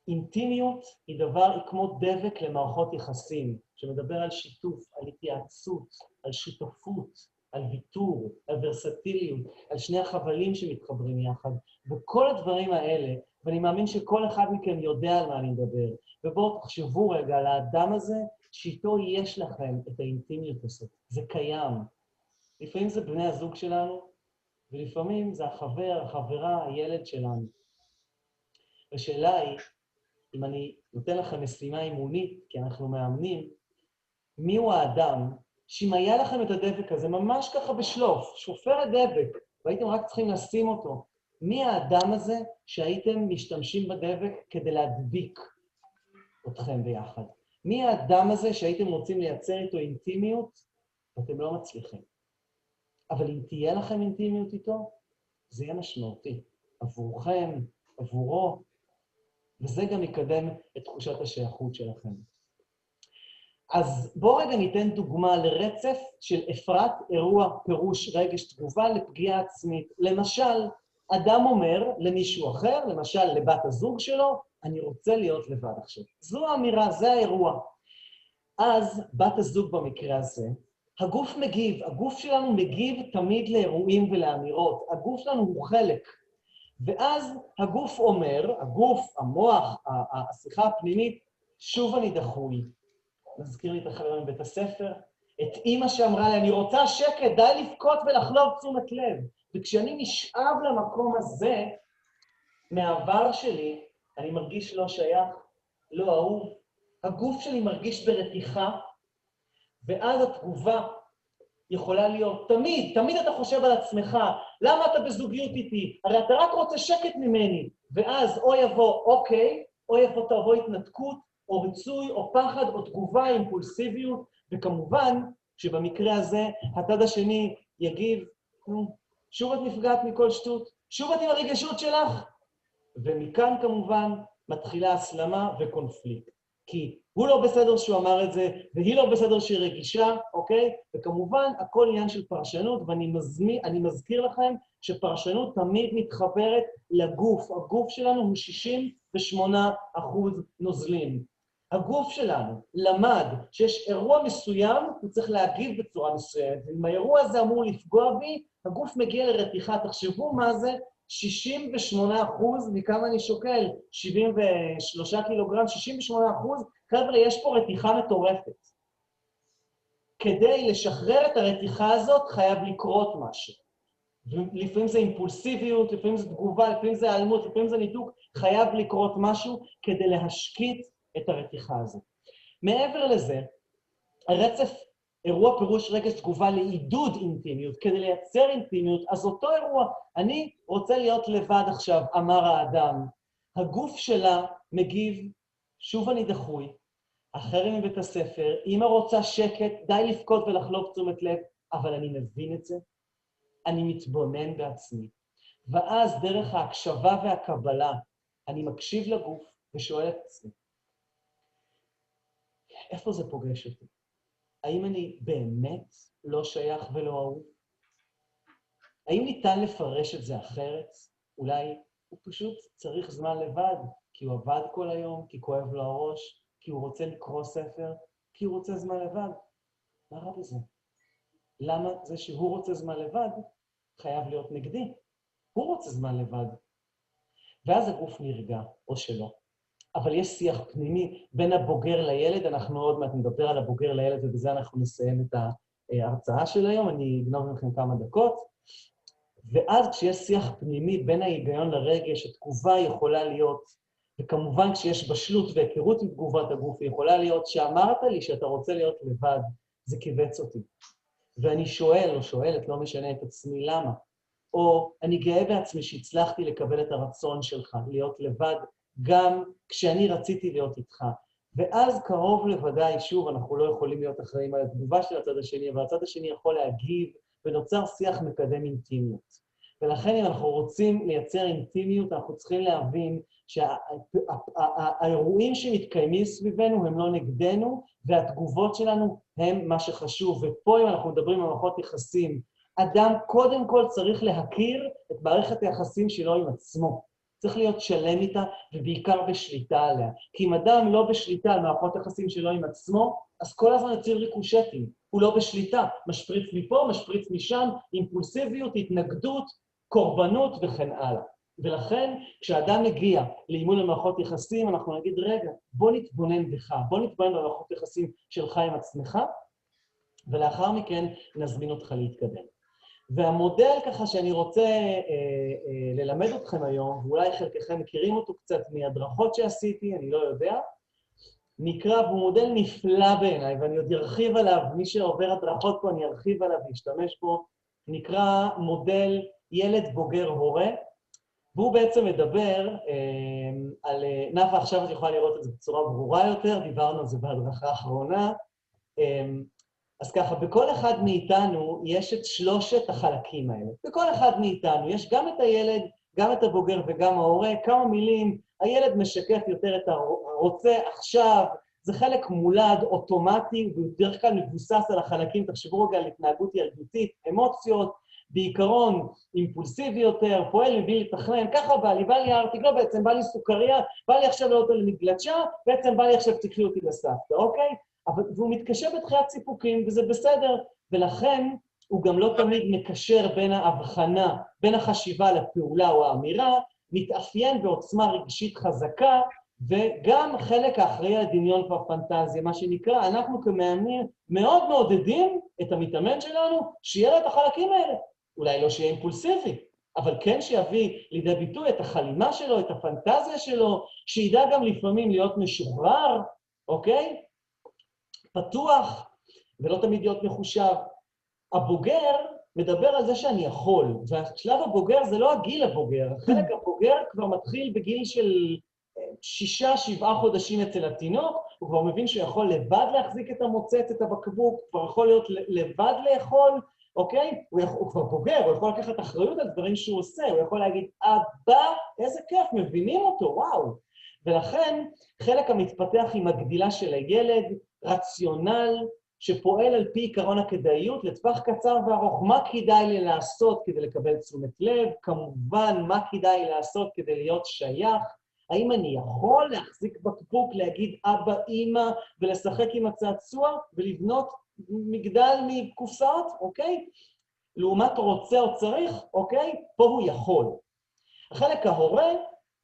אינטימיות היא כמו דבק למערכות יחסים, שמדבר על שיתוף, על התייעצות, על שותפות, על ויתור, על ורסטיליות, על שני החבלים שמתחברים יחד, וכל הדברים האלה, ואני מאמין שכל אחד מכם יודע על מה אני מדבר, ובואו תחשבו רגע על האדם הזה, שאיתו יש לכם את האינטימיות הזאת, זה קיים. לפעמים זה בני הזוג שלנו, ולפעמים זה החבר, החברה, הילד שלנו. השאלה היא, אם אני נותן לכם משימה אימונית, כי אנחנו מאמנים, מי הוא האדם שאם היה לכם את הדבק הזה, ממש ככה בשלוף, שופרת דבק, והייתם רק צריכים לשים אותו, מי האדם הזה שהייתם משתמשים בדבק כדי להדביק אתכם ביחד? מי האדם הזה שהייתם רוצים לייצר איתו אינטימיות, ואתם לא מצליחים? אבל אם תהיה לכם אינטימיות איתו, זה יהיה משמעותי. עבורכם, עבורו, וזה גם יקדם את תחושת השייכות שלכם. אז בואו רגע ניתן דוגמה לרצף של אפרת, אירוע, פירוש, רגש, תגובה לפגיעה עצמית. למשל, אדם אומר למישהו אחר, למשל לבת הזוג שלו, אני רוצה להיות לבד עכשיו. זו האמירה, זה האירוע. אז בת הזוג במקרה הזה, הגוף מגיב, הגוף שלנו מגיב תמיד לאירועים ולאמירות, הגוף שלנו הוא חלק. ואז הגוף אומר, הגוף, המוח, השיחה הפנימית, שוב אני דחוי. מזכיר לי את החברים מבית הספר, את אמא שאמרה לי, אני רוצה שקט, די לבכות ולחלוב תשומת לב. וכשאני נשאב למקום הזה, מהעבר שלי, אני מרגיש לא שייך, לא אהוב. הגוף שלי מרגיש ברתיחה, ואז התגובה יכולה להיות, תמיד אתה חושב על עצמך, למה אתה בזוגיות איתי? הרי אתה רק רוצה שקט ממני. ואז או יבוא אוקיי, או יבוא תבוא התנתקות, או ריצוי, או פחד, או תגובה, אימפולסיביות, וכמובן שבמקרה הזה הצד השני יגיב, שוב את נפגעת מכל שטות, שוב את עם הרגשות שלך, ומכאן כמובן מתחילה הסלמה וקונפליקט. כי הוא לא בסדר שהוא אמר את זה, והיא לא בסדר שהיא רגישה, אוקיי? וכמובן, הכל עניין של פרשנות, ואני מזכיר לכם שפרשנות תמיד מתחברת לגוף. הגוף שלנו הוא 68% נוזלים. הגוף שלנו למד שיש אירוע מסוים, הוא צריך להגיב בצורה מסוימת. אם האירוע הזה אמור לפגוע בי, הגוף מגיע לרתיחה. תחשבו מה זה 68% מכמה אני שוקל, 73 קילוגרם, 68%, חבר'ה, יש פה רתיחה מטורפת. כדי לשחרר את הרתיחה הזאת, חייב לקרות משהו. לפעמים זה אימפולסיביות, לפעמים זה תגובה, לפעמים זה העלמות, לפעמים זה ניתוק, חייב לקרות משהו כדי להשקיט את הרתיחה הזאת. מעבר לזה, הרצף, אירוע פירוש רגש תגובה לעידוד אינטימיות, כדי לייצר אינטימיות, אז אותו אירוע, אני רוצה להיות לבד עכשיו, אמר האדם. הגוף שלה מגיב, שוב אני דחוי, אחרים מבית הספר, אמא רוצה שקט, די לפקוד ולחלוק תשומת לב, אבל אני מבין את זה, אני מתבונן בעצמי. ואז דרך ההקשבה והקבלה, אני מקשיב לגוף ושואל את עצמי, איפה זה פוגש אותי? האם אני באמת לא שייך ולא אהוב? האם ניתן לפרש את זה אחרת? אולי הוא פשוט צריך זמן לבד, כי הוא עבד כל היום, כי כואב לו הראש, כי הוא רוצה לקרוא ספר, כי הוא רוצה זמן לבד. מה רע בזה? למה זה שהוא רוצה זמן לבד חייב להיות נגדי? הוא רוצה זמן לבד. ואז הגוף נרגע, או שלא. אבל יש שיח פנימי בין הבוגר לילד, אנחנו עוד מעט נדבר על הבוגר לילד, ובזה אנחנו נסיים את ההרצאה של היום, אני אגנוב לכם כמה דקות. ואז כשיש שיח פנימי בין ההיגיון לרגש, התגובה יכולה להיות, וכמובן כשיש בשלות והיכרות עם תגובת הגוף, היא יכולה להיות שאמרת לי שאתה רוצה להיות לבד, זה קיבץ אותי. ואני שואל או שואלת, לא משנה את עצמי למה, או אני גאה בעצמי שהצלחתי לקבל את הרצון שלך, להיות לבד, גם כשאני רציתי להיות איתך. ואז קרוב לוודאי, שוב, אנחנו לא יכולים להיות אחראים על התגובה של הצד השני, אבל הצד השני יכול להגיב, ונוצר שיח מקדם אינטימיות. ולכן אם אנחנו רוצים לייצר אינטימיות, אנחנו צריכים להבין שהאירועים שמתקיימים סביבנו הם לא נגדנו, והתגובות שלנו הם מה שחשוב. ופה אם אנחנו מדברים על מערכות יחסים, אדם קודם כל צריך להכיר את מערכת היחסים שלו עם עצמו. צריך להיות שלם איתה, ובעיקר בשליטה עליה. כי אם אדם לא בשליטה על מערכות יחסים שלו עם עצמו, אז כל הזמן יוצר ריקושטים. הוא לא בשליטה, משפריץ מפה, משפריץ משם, אימפולסיביות, התנגדות, קורבנות וכן הלאה. ולכן, כשאדם מגיע לאימון למערכות יחסים, אנחנו נגיד, רגע, בוא נתבונן בך, בוא נתבונן במערכות יחסים שלך עם עצמך, ולאחר מכן נזמין אותך להתקדם. והמודל ככה שאני רוצה ללמד אתכם היום, ואולי חלקכם מכירים אותו קצת מהדרכות שעשיתי, אני לא יודע, נקרא, והוא מודל נפלא בעיניי, ואני עוד ארחיב עליו, מי שעובר הדרכות פה אני ארחיב עליו וישתמש בו, נקרא מודל ילד בוגר הורה, והוא בעצם מדבר על, נאפה עכשיו את יכולה לראות את זה בצורה ברורה יותר, דיברנו על זה בהדרכה האחרונה, אז ככה, בכל אחד מאיתנו יש את שלושת החלקים האלה. בכל אחד מאיתנו יש גם את הילד, גם את הבוגר וגם ההורה, כמה מילים, הילד משקף יותר את הרוצה עכשיו, זה חלק מולד, אוטומטי, ובדרך כלל מבוסס על החלקים, תחשבו רגע על התנהגות ילדותית, אמוציות, בעיקרון אימפולסיבי יותר, פועל מבלי לתכנן, ככה בא לי ארטיק, לא בעצם, בא לי סוכריה, בא לי עכשיו לעלות על מגלשה, בעצם בא לי עכשיו תקחי אותי לסבתא, אוקיי? והוא מתקשר בתחיית סיפוקים, וזה בסדר, ולכן הוא גם לא תמיד מקשר בין ההבחנה, בין החשיבה לפעולה או האמירה, מתאפיין בעוצמה רגשית חזקה, וגם חלק האחראי הדמיון והפנטזיה, מה שנקרא, אנחנו כמאמנים מאוד מעודדים את המתאמן שלנו, שיהיה לו את החלקים האלה. אולי לא שיהיה אימפולסיבי, אבל כן שיביא לידי ביטוי את החלימה שלו, את הפנטזיה שלו, שידע גם לפעמים להיות משוחרר, אוקיי? פתוח, ולא תמיד להיות מחושב. הבוגר מדבר על זה שאני יכול, והשלב הבוגר זה לא הגיל הבוגר, החלק הבוגר כבר מתחיל בגיל של 6-7 חודשים אצל התינוק, הוא כבר מבין שהוא יכול לבד להחזיק את המוצץ, את הבקבוק, כבר יכול להיות לבד לאכול, אוקיי? הוא כבר בוגר, הוא יכול לקחת אחריות על דברים שהוא עושה, הוא יכול להגיד, אבא, איזה כיף, מבינים אותו, וואו. ולכן חלק המתפתח עם הגדילה של הילד, רציונל, שפועל על פי עיקרון הכדאיות, לטווח קצר וארוך, מה כדאי לי לעשות כדי לקבל תשומת לב, כמובן מה כדאי לעשות כדי להיות שייך, האם אני יכול להחזיק בקבוק, להגיד אבא, אמא, ולשחק עם הצעצוע, ולבנות מגדל מקופסאות, אוקיי? לעומת רוצה או צריך, אוקיי? פה הוא יכול. החלק ההורה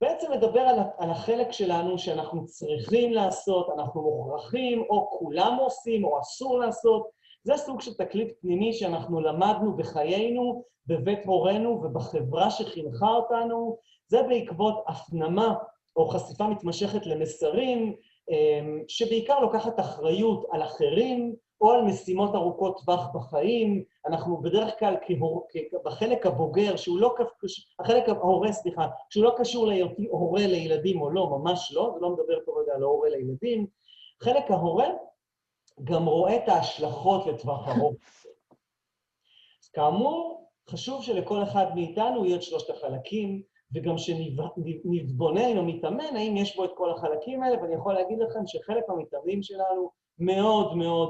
בעצם מדבר על החלק שלנו שאנחנו צריכים לעשות, אנחנו מוכרחים, או כולם עושים, או אסור לעשות. זה סוג של תקליט פנימי שאנחנו למדנו בחיינו, בבית הורינו ובחברה שחינכה אותנו. זה בעקבות הפנמה או חשיפה מתמשכת למסרים, שבעיקר לוקחת אחריות על אחרים, או על משימות ארוכות טווח בחיים. אנחנו בדרך כלל בחלק הבוגר, החלק ההורה, סליחה, שהוא לא קשור להיותי הורה לילדים או לא, ממש לא, זה לא מדבר פה רגע על ההורה לילדים. חלק ההורה גם רואה את ההשלכות לטווח ארוך. אז כאמור, חשוב שלכל אחד מאיתנו יהיו את שלושת החלקים, וגם שנתבונן או מתאמן, האם יש בו את כל החלקים האלה, ואני יכול להגיד לכם שחלק מהמתאמנים שלנו מאוד מאוד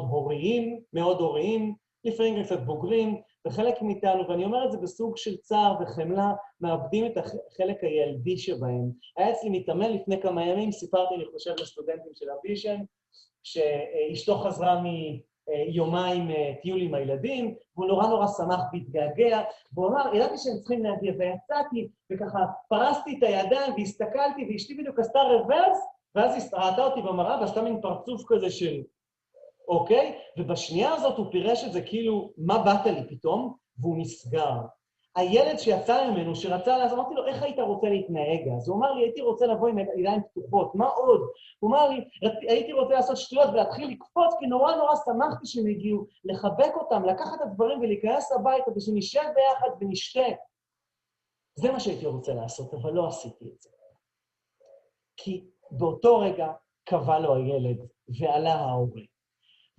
הוריים, לפעמים קצת בוגרים, וחלק מאיתנו, ואני אומר את זה בסוג של צער וחמלה, מאבדים את החלק הילדי שבהם. היה אצלי מתאמן לפני כמה ימים, סיפרתי, אני חושב, לסטודנטים של אמבישן, שאשתו חזרה מיומיים טיול עם הילדים, והוא נורא שמח והתגעגע, והוא אמר, ידעתי שהם צריכים להגיע, ויצאתי, וככה פרסתי את הידיים והסתכלתי, ואשתי בדיוק עשתה רוורס, ואז היא ראתה אותי במראה, ועשתה מין פרצוף כזה של, אוקיי? ובשנייה הזאת הוא פירש את זה כאילו, מה באת לי פתאום? והוא נסגר. הילד שיצא ממנו, שרצה לעשות, אמרתי לו, איך היית רוצה להתנהג? אז הוא אמר לי, הייתי רוצה לבוא עם ידיים פתוחות, מה עוד? הוא אמר לי, הייתי רוצה לעשות שטויות ולהתחיל לקפוץ, כי נורא שמחתי שהם הגיעו, לחבק אותם, לקחת את הדברים ולהיכנס הביתה, ושנשב ביחד ונשתה. זה מה שהייתי רוצה לעשות, אבל לא עשיתי את זה. כי באותו רגע קבע לו הילד ועלה ההורה.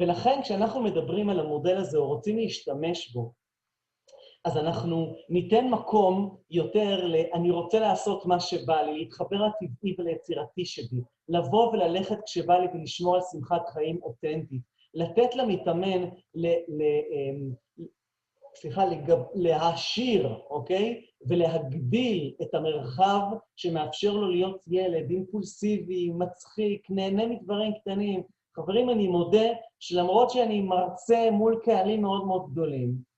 ולכן כשאנחנו מדברים על המודל הזה או רוצים להשתמש בו, אז אנחנו ניתן מקום יותר אני רוצה לעשות מה שבא לי, להתחבר הטבעי וליצירתי שבי, לבוא וללכת כשבא לי ולשמור על שמחת חיים אותנטית, לתת למתאמן להעשיר, אוקיי? ולהגדיל את המרחב שמאפשר לו להיות ילד אימפולסיבי, מצחיק, נהנה מדברים קטנים. חברים, אני מודה שלמרות שאני מרצה מול קהלים מאוד מאוד גדולים,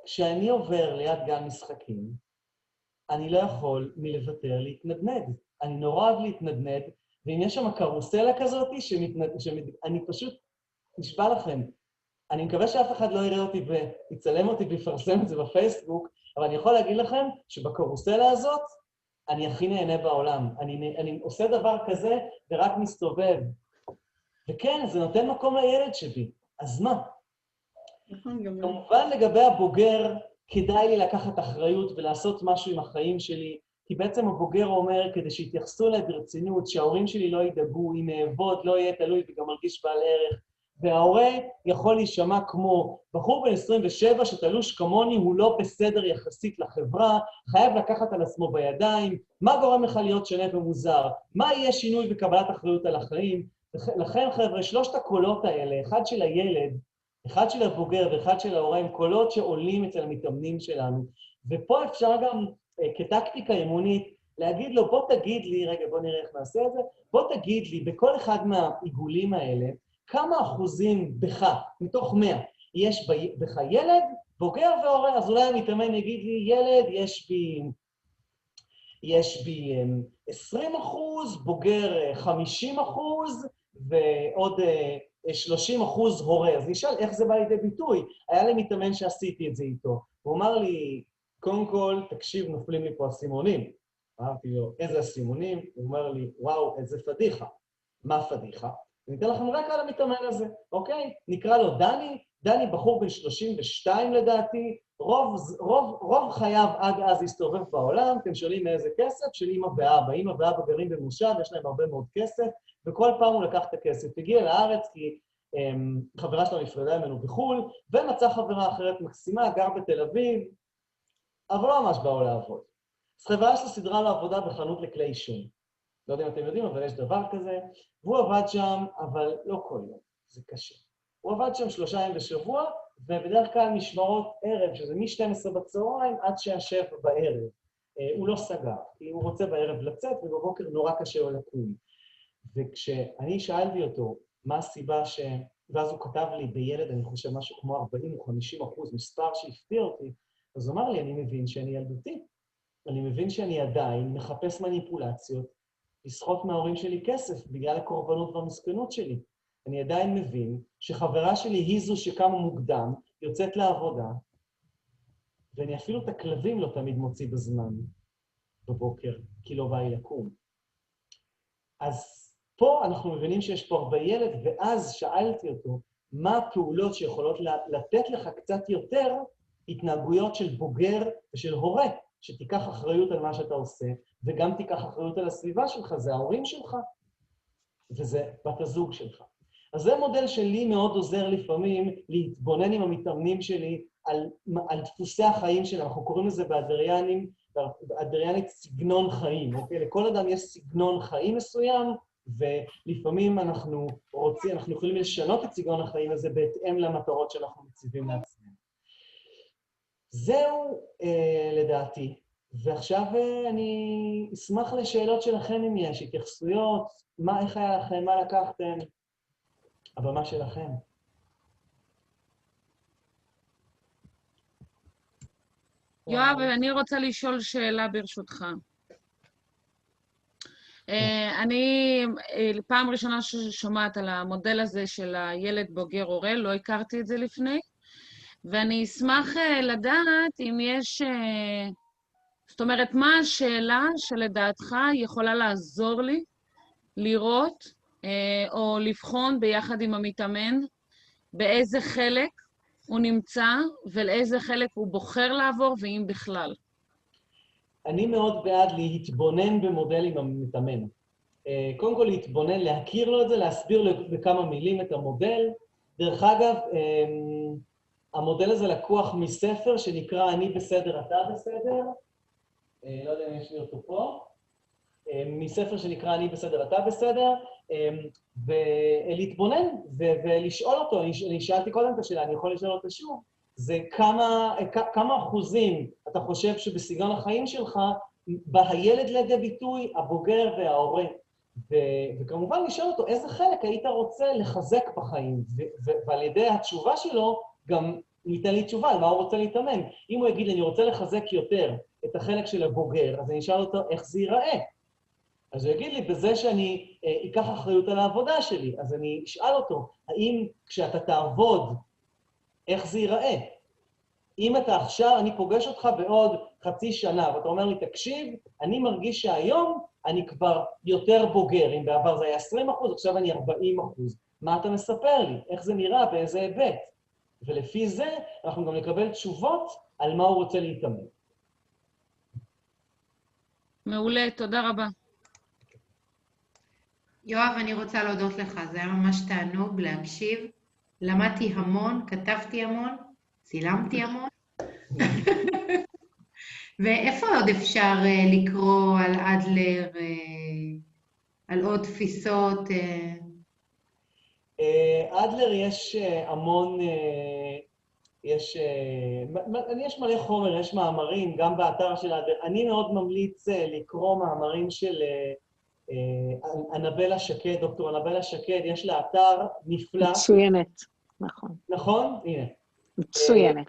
כשאני עובר ליד גן משחקים, אני לא יכול מלוותר להתנדנד. אני נורא אוהב להתנדנד, ואם יש שם קרוסלה כזאת, אני פשוט נשבע לכם. אני מקווה שאף אחד לא יראה אותי ויצלם אותי ויפרסם את זה בפייסבוק, אבל אני יכול להגיד לכם שבקרוסלה הזאת אני הכי נהנה בעולם. אני עושה דבר כזה ורק מסתובב. וכן, זה נותן מקום לילד שבי. אז מה? כמובן לגבי הבוגר, כדאי לי לקחת אחריות ולעשות משהו עם החיים שלי, כי בעצם הבוגר אומר, כדי שיתייחסו אליי ברצינות, שההורים שלי לא ידאגו, אם אעבוד לא יהיה תלוי וגם מרגיש בעל ערך, וההורה יכול להישמע כמו בחור בן 27 שתלוש כמוני, הוא לא בסדר יחסית לחברה, חייב לקחת על עצמו בידיים, מה גורם לך להיות שונה ומוזר, מה יהיה שינוי וקבלת אחריות על החיים. לכן חבר'ה, שלושת הקולות האלה, אחד של הילד, אחד של הבוגר ואחד של ההורה, הם קולות שעולים אצל המתאמנים שלנו. ופה אפשר גם, כטקטיקה אימונית, להגיד לו, בוא תגיד לי, רגע, בוא נראה איך נעשה את זה, בוא תגיד לי, בכל אחד מהעיגולים האלה, כמה אחוזים בך, מתוך 100, יש בך ילד, בוגר והורה, אז אולי המתאמן יגיד לי, ילד, יש בי 20%, בוגר 50%, ועוד 30% הורה. אז נשאל איך זה בא לידי ביטוי. היה לי מתאמן שעשיתי את זה איתו. הוא אמר לי, קודם כל, תקשיב, נופלים לי פה הסימונים. אמרתי לו, איזה הסימונים? הוא אומר לי, וואו, איזה פדיחה. מה פדיחה? אני אתן לכם רק על המתאמן הזה, אוקיי? נקרא לו דני. דני בחור בן 32 לדעתי. רוב חייו עד אז הסתובב בעולם. אתם שואלים מאיזה כסף? של אמא ואבא. אמא ואבא גרים במושב, יש להם הרבה מאוד כסף. וכל פעם הוא לקח את הכסף. הגיע לארץ כי חברה שלו נפרדה ממנו בחול, ומצא חברה אחרת מקסימה, גר בתל אביב, אבל לא ממש באו לעבוד. אז חברה שלו סדרה לו עבודה בחנות לכלי עישון. לא יודע אם אתם יודעים, אבל יש דבר כזה. והוא עבד שם, אבל לא כל יום. זה קשה. הוא עבד שם 3 ימים בשבוע, ובדרך כלל משמרות ערב, שזה מ-12 בצהריים עד 6 בערב. הוא לא סגר, כי הוא רוצה בערב לצאת, ובבוקר נורא קשה לו לקום. וכשאני שאלתי אותו מה הסיבה ואז הוא כתב לי בילד, אני חושב משהו כמו 40 או 50%, מספר שהפתיע אותי, אז הוא אמר לי, אני מבין שאני ילדותי. אני מבין שאני עדיין מחפש מניפולציות, לסחוט מההורים שלי כסף בגלל הקורבנות והמסכנות שלי. אני עדיין מבין שחברה שלי היא זו שקמה מוקדם, יוצאת לעבודה, ואני אפילו את הכלבים לא תמיד מוציא בזמן בבוקר, כי לא בא לי לקום. אז פה אנחנו מבינים שיש פה הרבה ילד, ואז שאלתי אותו, מה הפעולות שיכולות לתת לך קצת יותר התנהגויות של בוגר ושל הורה, שתיקח אחריות על מה שאתה עושה, וגם תיקח אחריות על הסביבה שלך, זה ההורים שלך, וזה בת הזוג שלך. אז זה מודל שלי מאוד עוזר לפעמים להתבונן עם המתאמנים שלי על דפוסי החיים שלהם. אנחנו קוראים לזה באדריאנית סגנון חיים, אוקיי? לכל אדם יש סגנון חיים מסוים, ולפעמים אנחנו יכולים לשנות את סגנון החיים הזה בהתאם למטרות שאנחנו מציבים לעצמנו. זהו לדעתי. ועכשיו אני אשמח לשאלות שלכם אם יש, התייחסויות, איך היה לכם, מה לקחתם, הבמה שלכם. יואב, אני רוצה לשאול שאלה ברשותך. אני פעם ראשונה ששומעת על המודל הזה של הילד בוגר הורה, לא הכרתי את זה לפני, ואני אשמח לדעת אם יש, זאת אומרת, מה השאלה שלדעתך יכולה לעזור לי לראות או לבחון ביחד עם המתאמן באיזה חלק הוא נמצא ולאיזה חלק הוא בוחר לעבור ואם בכלל. אני מאוד בעד להתבונן במודל עם המתאמן. קודם כל להתבונן, להכיר לו את זה, להסביר בכמה מילים את המודל. דרך אגב, המודל הזה לקוח מספר שנקרא אני בסדר, אתה בסדר. לא יודע אם יש לי אותו פה. מספר שנקרא אני בסדר, אתה בסדר. ולהתבונן ולשאול אותו, אני שאלתי קודם את השאלה, אני יכול לשאול אותה שוב. זה כמה אחוזים אתה חושב שבסגנון החיים שלך בא הילד לידי ביטוי, הבוגר וההורה. וכמובן לשאול אותו איזה חלק היית רוצה לחזק בחיים, ועל ידי התשובה שלו גם ניתן לי תשובה על מה הוא רוצה להתאמן. אם הוא יגיד לי, אני רוצה לחזק יותר את החלק של הבוגר, אז אני אשאל אותו איך זה ייראה. אז הוא יגיד לי, בזה שאני אקח אחריות על העבודה שלי, אז אני אשאל אותו, האם כשאתה תעבוד, איך זה ייראה? אם אתה עכשיו, אני פוגש אותך בעוד חצי שנה, ואתה אומר לי, תקשיב, אני מרגיש שהיום אני כבר יותר בוגר, אם בעבר זה היה 20%, עכשיו אני 40%. מה אתה מספר לי? איך זה נראה? באיזה היבט? ולפי זה אנחנו גם נקבל תשובות על מה הוא רוצה להתאמן. מעולה, תודה רבה. יואב, אני רוצה להודות לך, זה היה ממש תענוג להקשיב. למדתי המון, כתבתי המון, צילמתי המון. ואיפה עוד אפשר לקרוא על אדלר, על עוד תפיסות? אדלר יש המון, יש מלא חומר, יש מאמרים, גם באתר של אדלר. אני מאוד ממליץ לקרוא מאמרים של אנבלה שקד, דוקטור אנבלה שקד, יש לה אתר נפלא. מצוינת, נכון. נכון? הנה. מצוינת.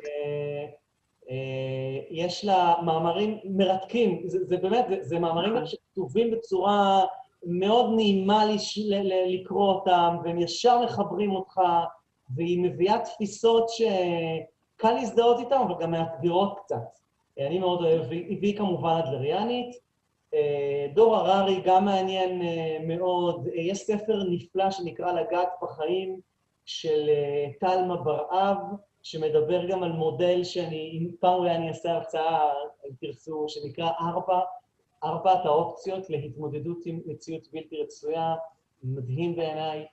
יש לה מאמרים מרתקים, זה באמת, זה מאמרים שכתובים בצורה מאוד נעימה לקרוא אותם, והם ישר מחברים אותך, והיא מביאה תפיסות שקל להזדהות איתן, אבל גם מאתגרות קצת. אני מאוד אוהב, והיא כמובן אדלריאנית. דור הררי גם מעניין מאוד. יש ספר נפלא שנקרא לגעת בחיים של תלמה בר-אב, שמדבר גם על מודל שאני, פעם אולי אני אעשה הרצאה, תרצו, שנקרא ארבעת האופציות להתמודדות עם מציאות בלתי רצויה, מדהים בעיניי.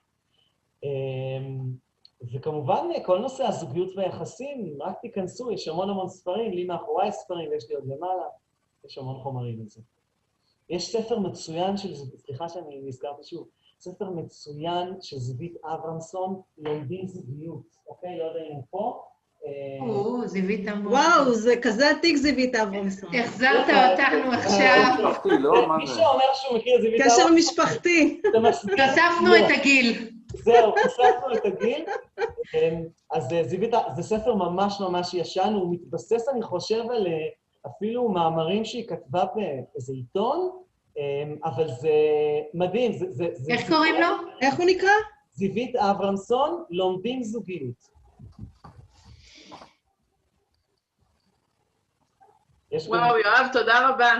וכמובן, כל נושא הזוגיות והיחסים, רק תיכנסו, יש המון ספרים, לי מאחורי ספרים, ויש לי עוד למעלה, יש המון חומרים על זה. יש ספר מצוין של, סליחה שאני נזכרתי שוב, ספר מצוין של זיווית אברמסון, לומדים זוגיות, אוקיי? לא יודע אם הוא פה. זיווית אברמסון. וואו, זה כזה עתיק זיווית אברמסון. החזרת אותנו עכשיו. מי שאומר שהוא מכיר זיווית אברמסון. קשר משפחתי. חשפנו את הגיל. זהו, חשפנו את הגיל. אז זיווית, זה ספר ממש ישן, הוא מתבסס, אני חושב, אפילו מאמרים שהיא כתבה באיזה עיתון, אבל זה מדהים. איך קוראים לו? איך הוא נקרא? זיווית אברמסון, לומדים זוגיות. וואו, יואב, תודה רבה.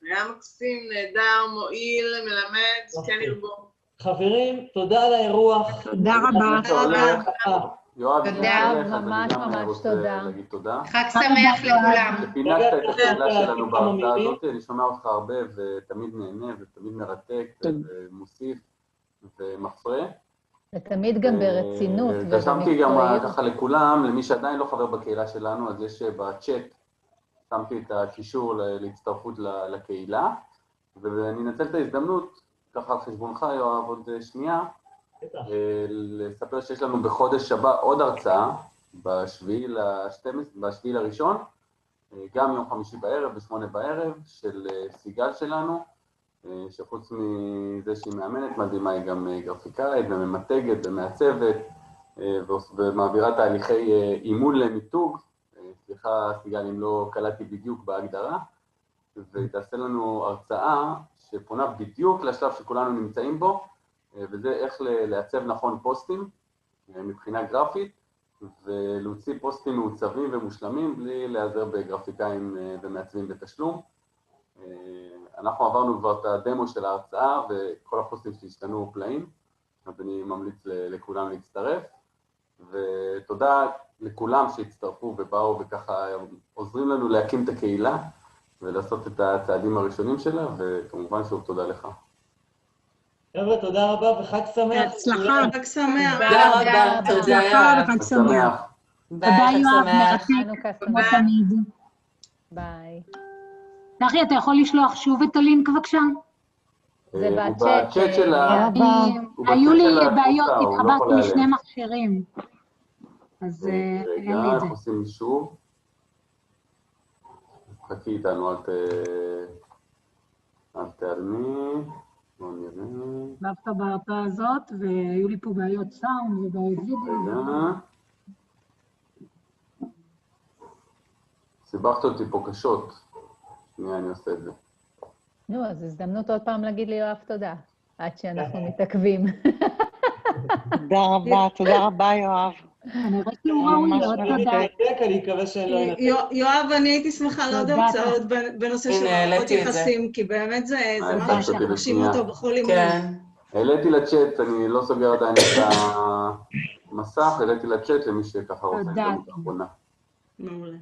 היה מקסים, נהדר, מועיל, מלמד, כן ירבו. חברים, תודה על האירוח. תודה רבה. יואב, ממש תודה. תודה. חג שמח לכולם. שפינקת את השאלה שלנו בהרצאה הזאת, אני שומע אותך הרבה ותמיד נהנה ותמיד מרתק ומוסיף ומפרה. ותמיד גם ברצינות. רשמתי גם ככה לכולם, למי שעדיין לא חבר בקהילה שלנו, אז יש בצ'אט, שמתי את הקישור להצטרפות לקהילה, ואני אנצל את ההזדמנות, ככה על חשבונך יואב עוד שנייה, לספר שיש לנו בחודש הבא עוד הרצאה, בשביעי לראשון, גם יום חמישי בערב, ב8 בערב, של סיגל שלנו, שחוץ מזה שהיא מאמנת מדהימה, היא גם גרפיקאית וממתגת ומעצבת, ומעבירה תהליכי אימון למיתוג. סליחה, סיגל, אם לא קלטתי בדיוק בהגדרה, והיא תעשה לנו הרצאה שפונה בדיוק לשלב שכולנו נמצאים בו, וזה איך לעצב נכון פוסטים מבחינה גרפית, ולהוציא פוסטים מעוצבים ומושלמים בלי להיעזר בגרפיקאים ומעצבים בתשלום. אנחנו עברנו כבר את הדמו של ההרצאה, וכל הפוסטים שהשתנו פלאים, אז אני ממליץ לכולם להצטרף, ותודה לכולם שהצטרפו ובאו וככה עוזרים לנו להקים את הקהילה, ולעשות את הצעדים הראשונים שלה, וכמובן שוב תודה לך. חבר'ה, תודה רבה וחג שמח. בהצלחה. חג שמח. תודה רבה, תודה יואב. חג שמח. ביי, חג שמח. כמו תמיד. ביי. נחי, אתה יכול לשלוח שוב את הלינק בבקשה? זה בצ'אט שלה. היו לי בעיות, התחברתי לשני מכשירים. אז אין לי את רגע, זה. איך עושים שוב? חכי איתנו, אל תעלמי. בואו נראה. דווקא בהרצאה הזאת, והיו לי פה בעיות סאונד ובעיות וידאו. סיבכת אותי פה קשות. שנייה, אני עושה את זה. נו, אז הזדמנות עוד פעם להגיד ליואב תודה, עד שאנחנו מתעכבים. תודה רבה, יואב. אני רואה שהוא ראוי לעוד תודה. אני מקווה שאני לא אנתק. יואב, אני הייתי שמחה לעוד הרצאות בנושא של מערכות יחסים, כי באמת זה משהו שאנחנו חושבים אותו בכל אימון. העליתי לצ'אט, אני לא סוגר עדיין את המסך, העליתי לצ'אט למי שככה רוצה. תודה. אחרונה. מעולה.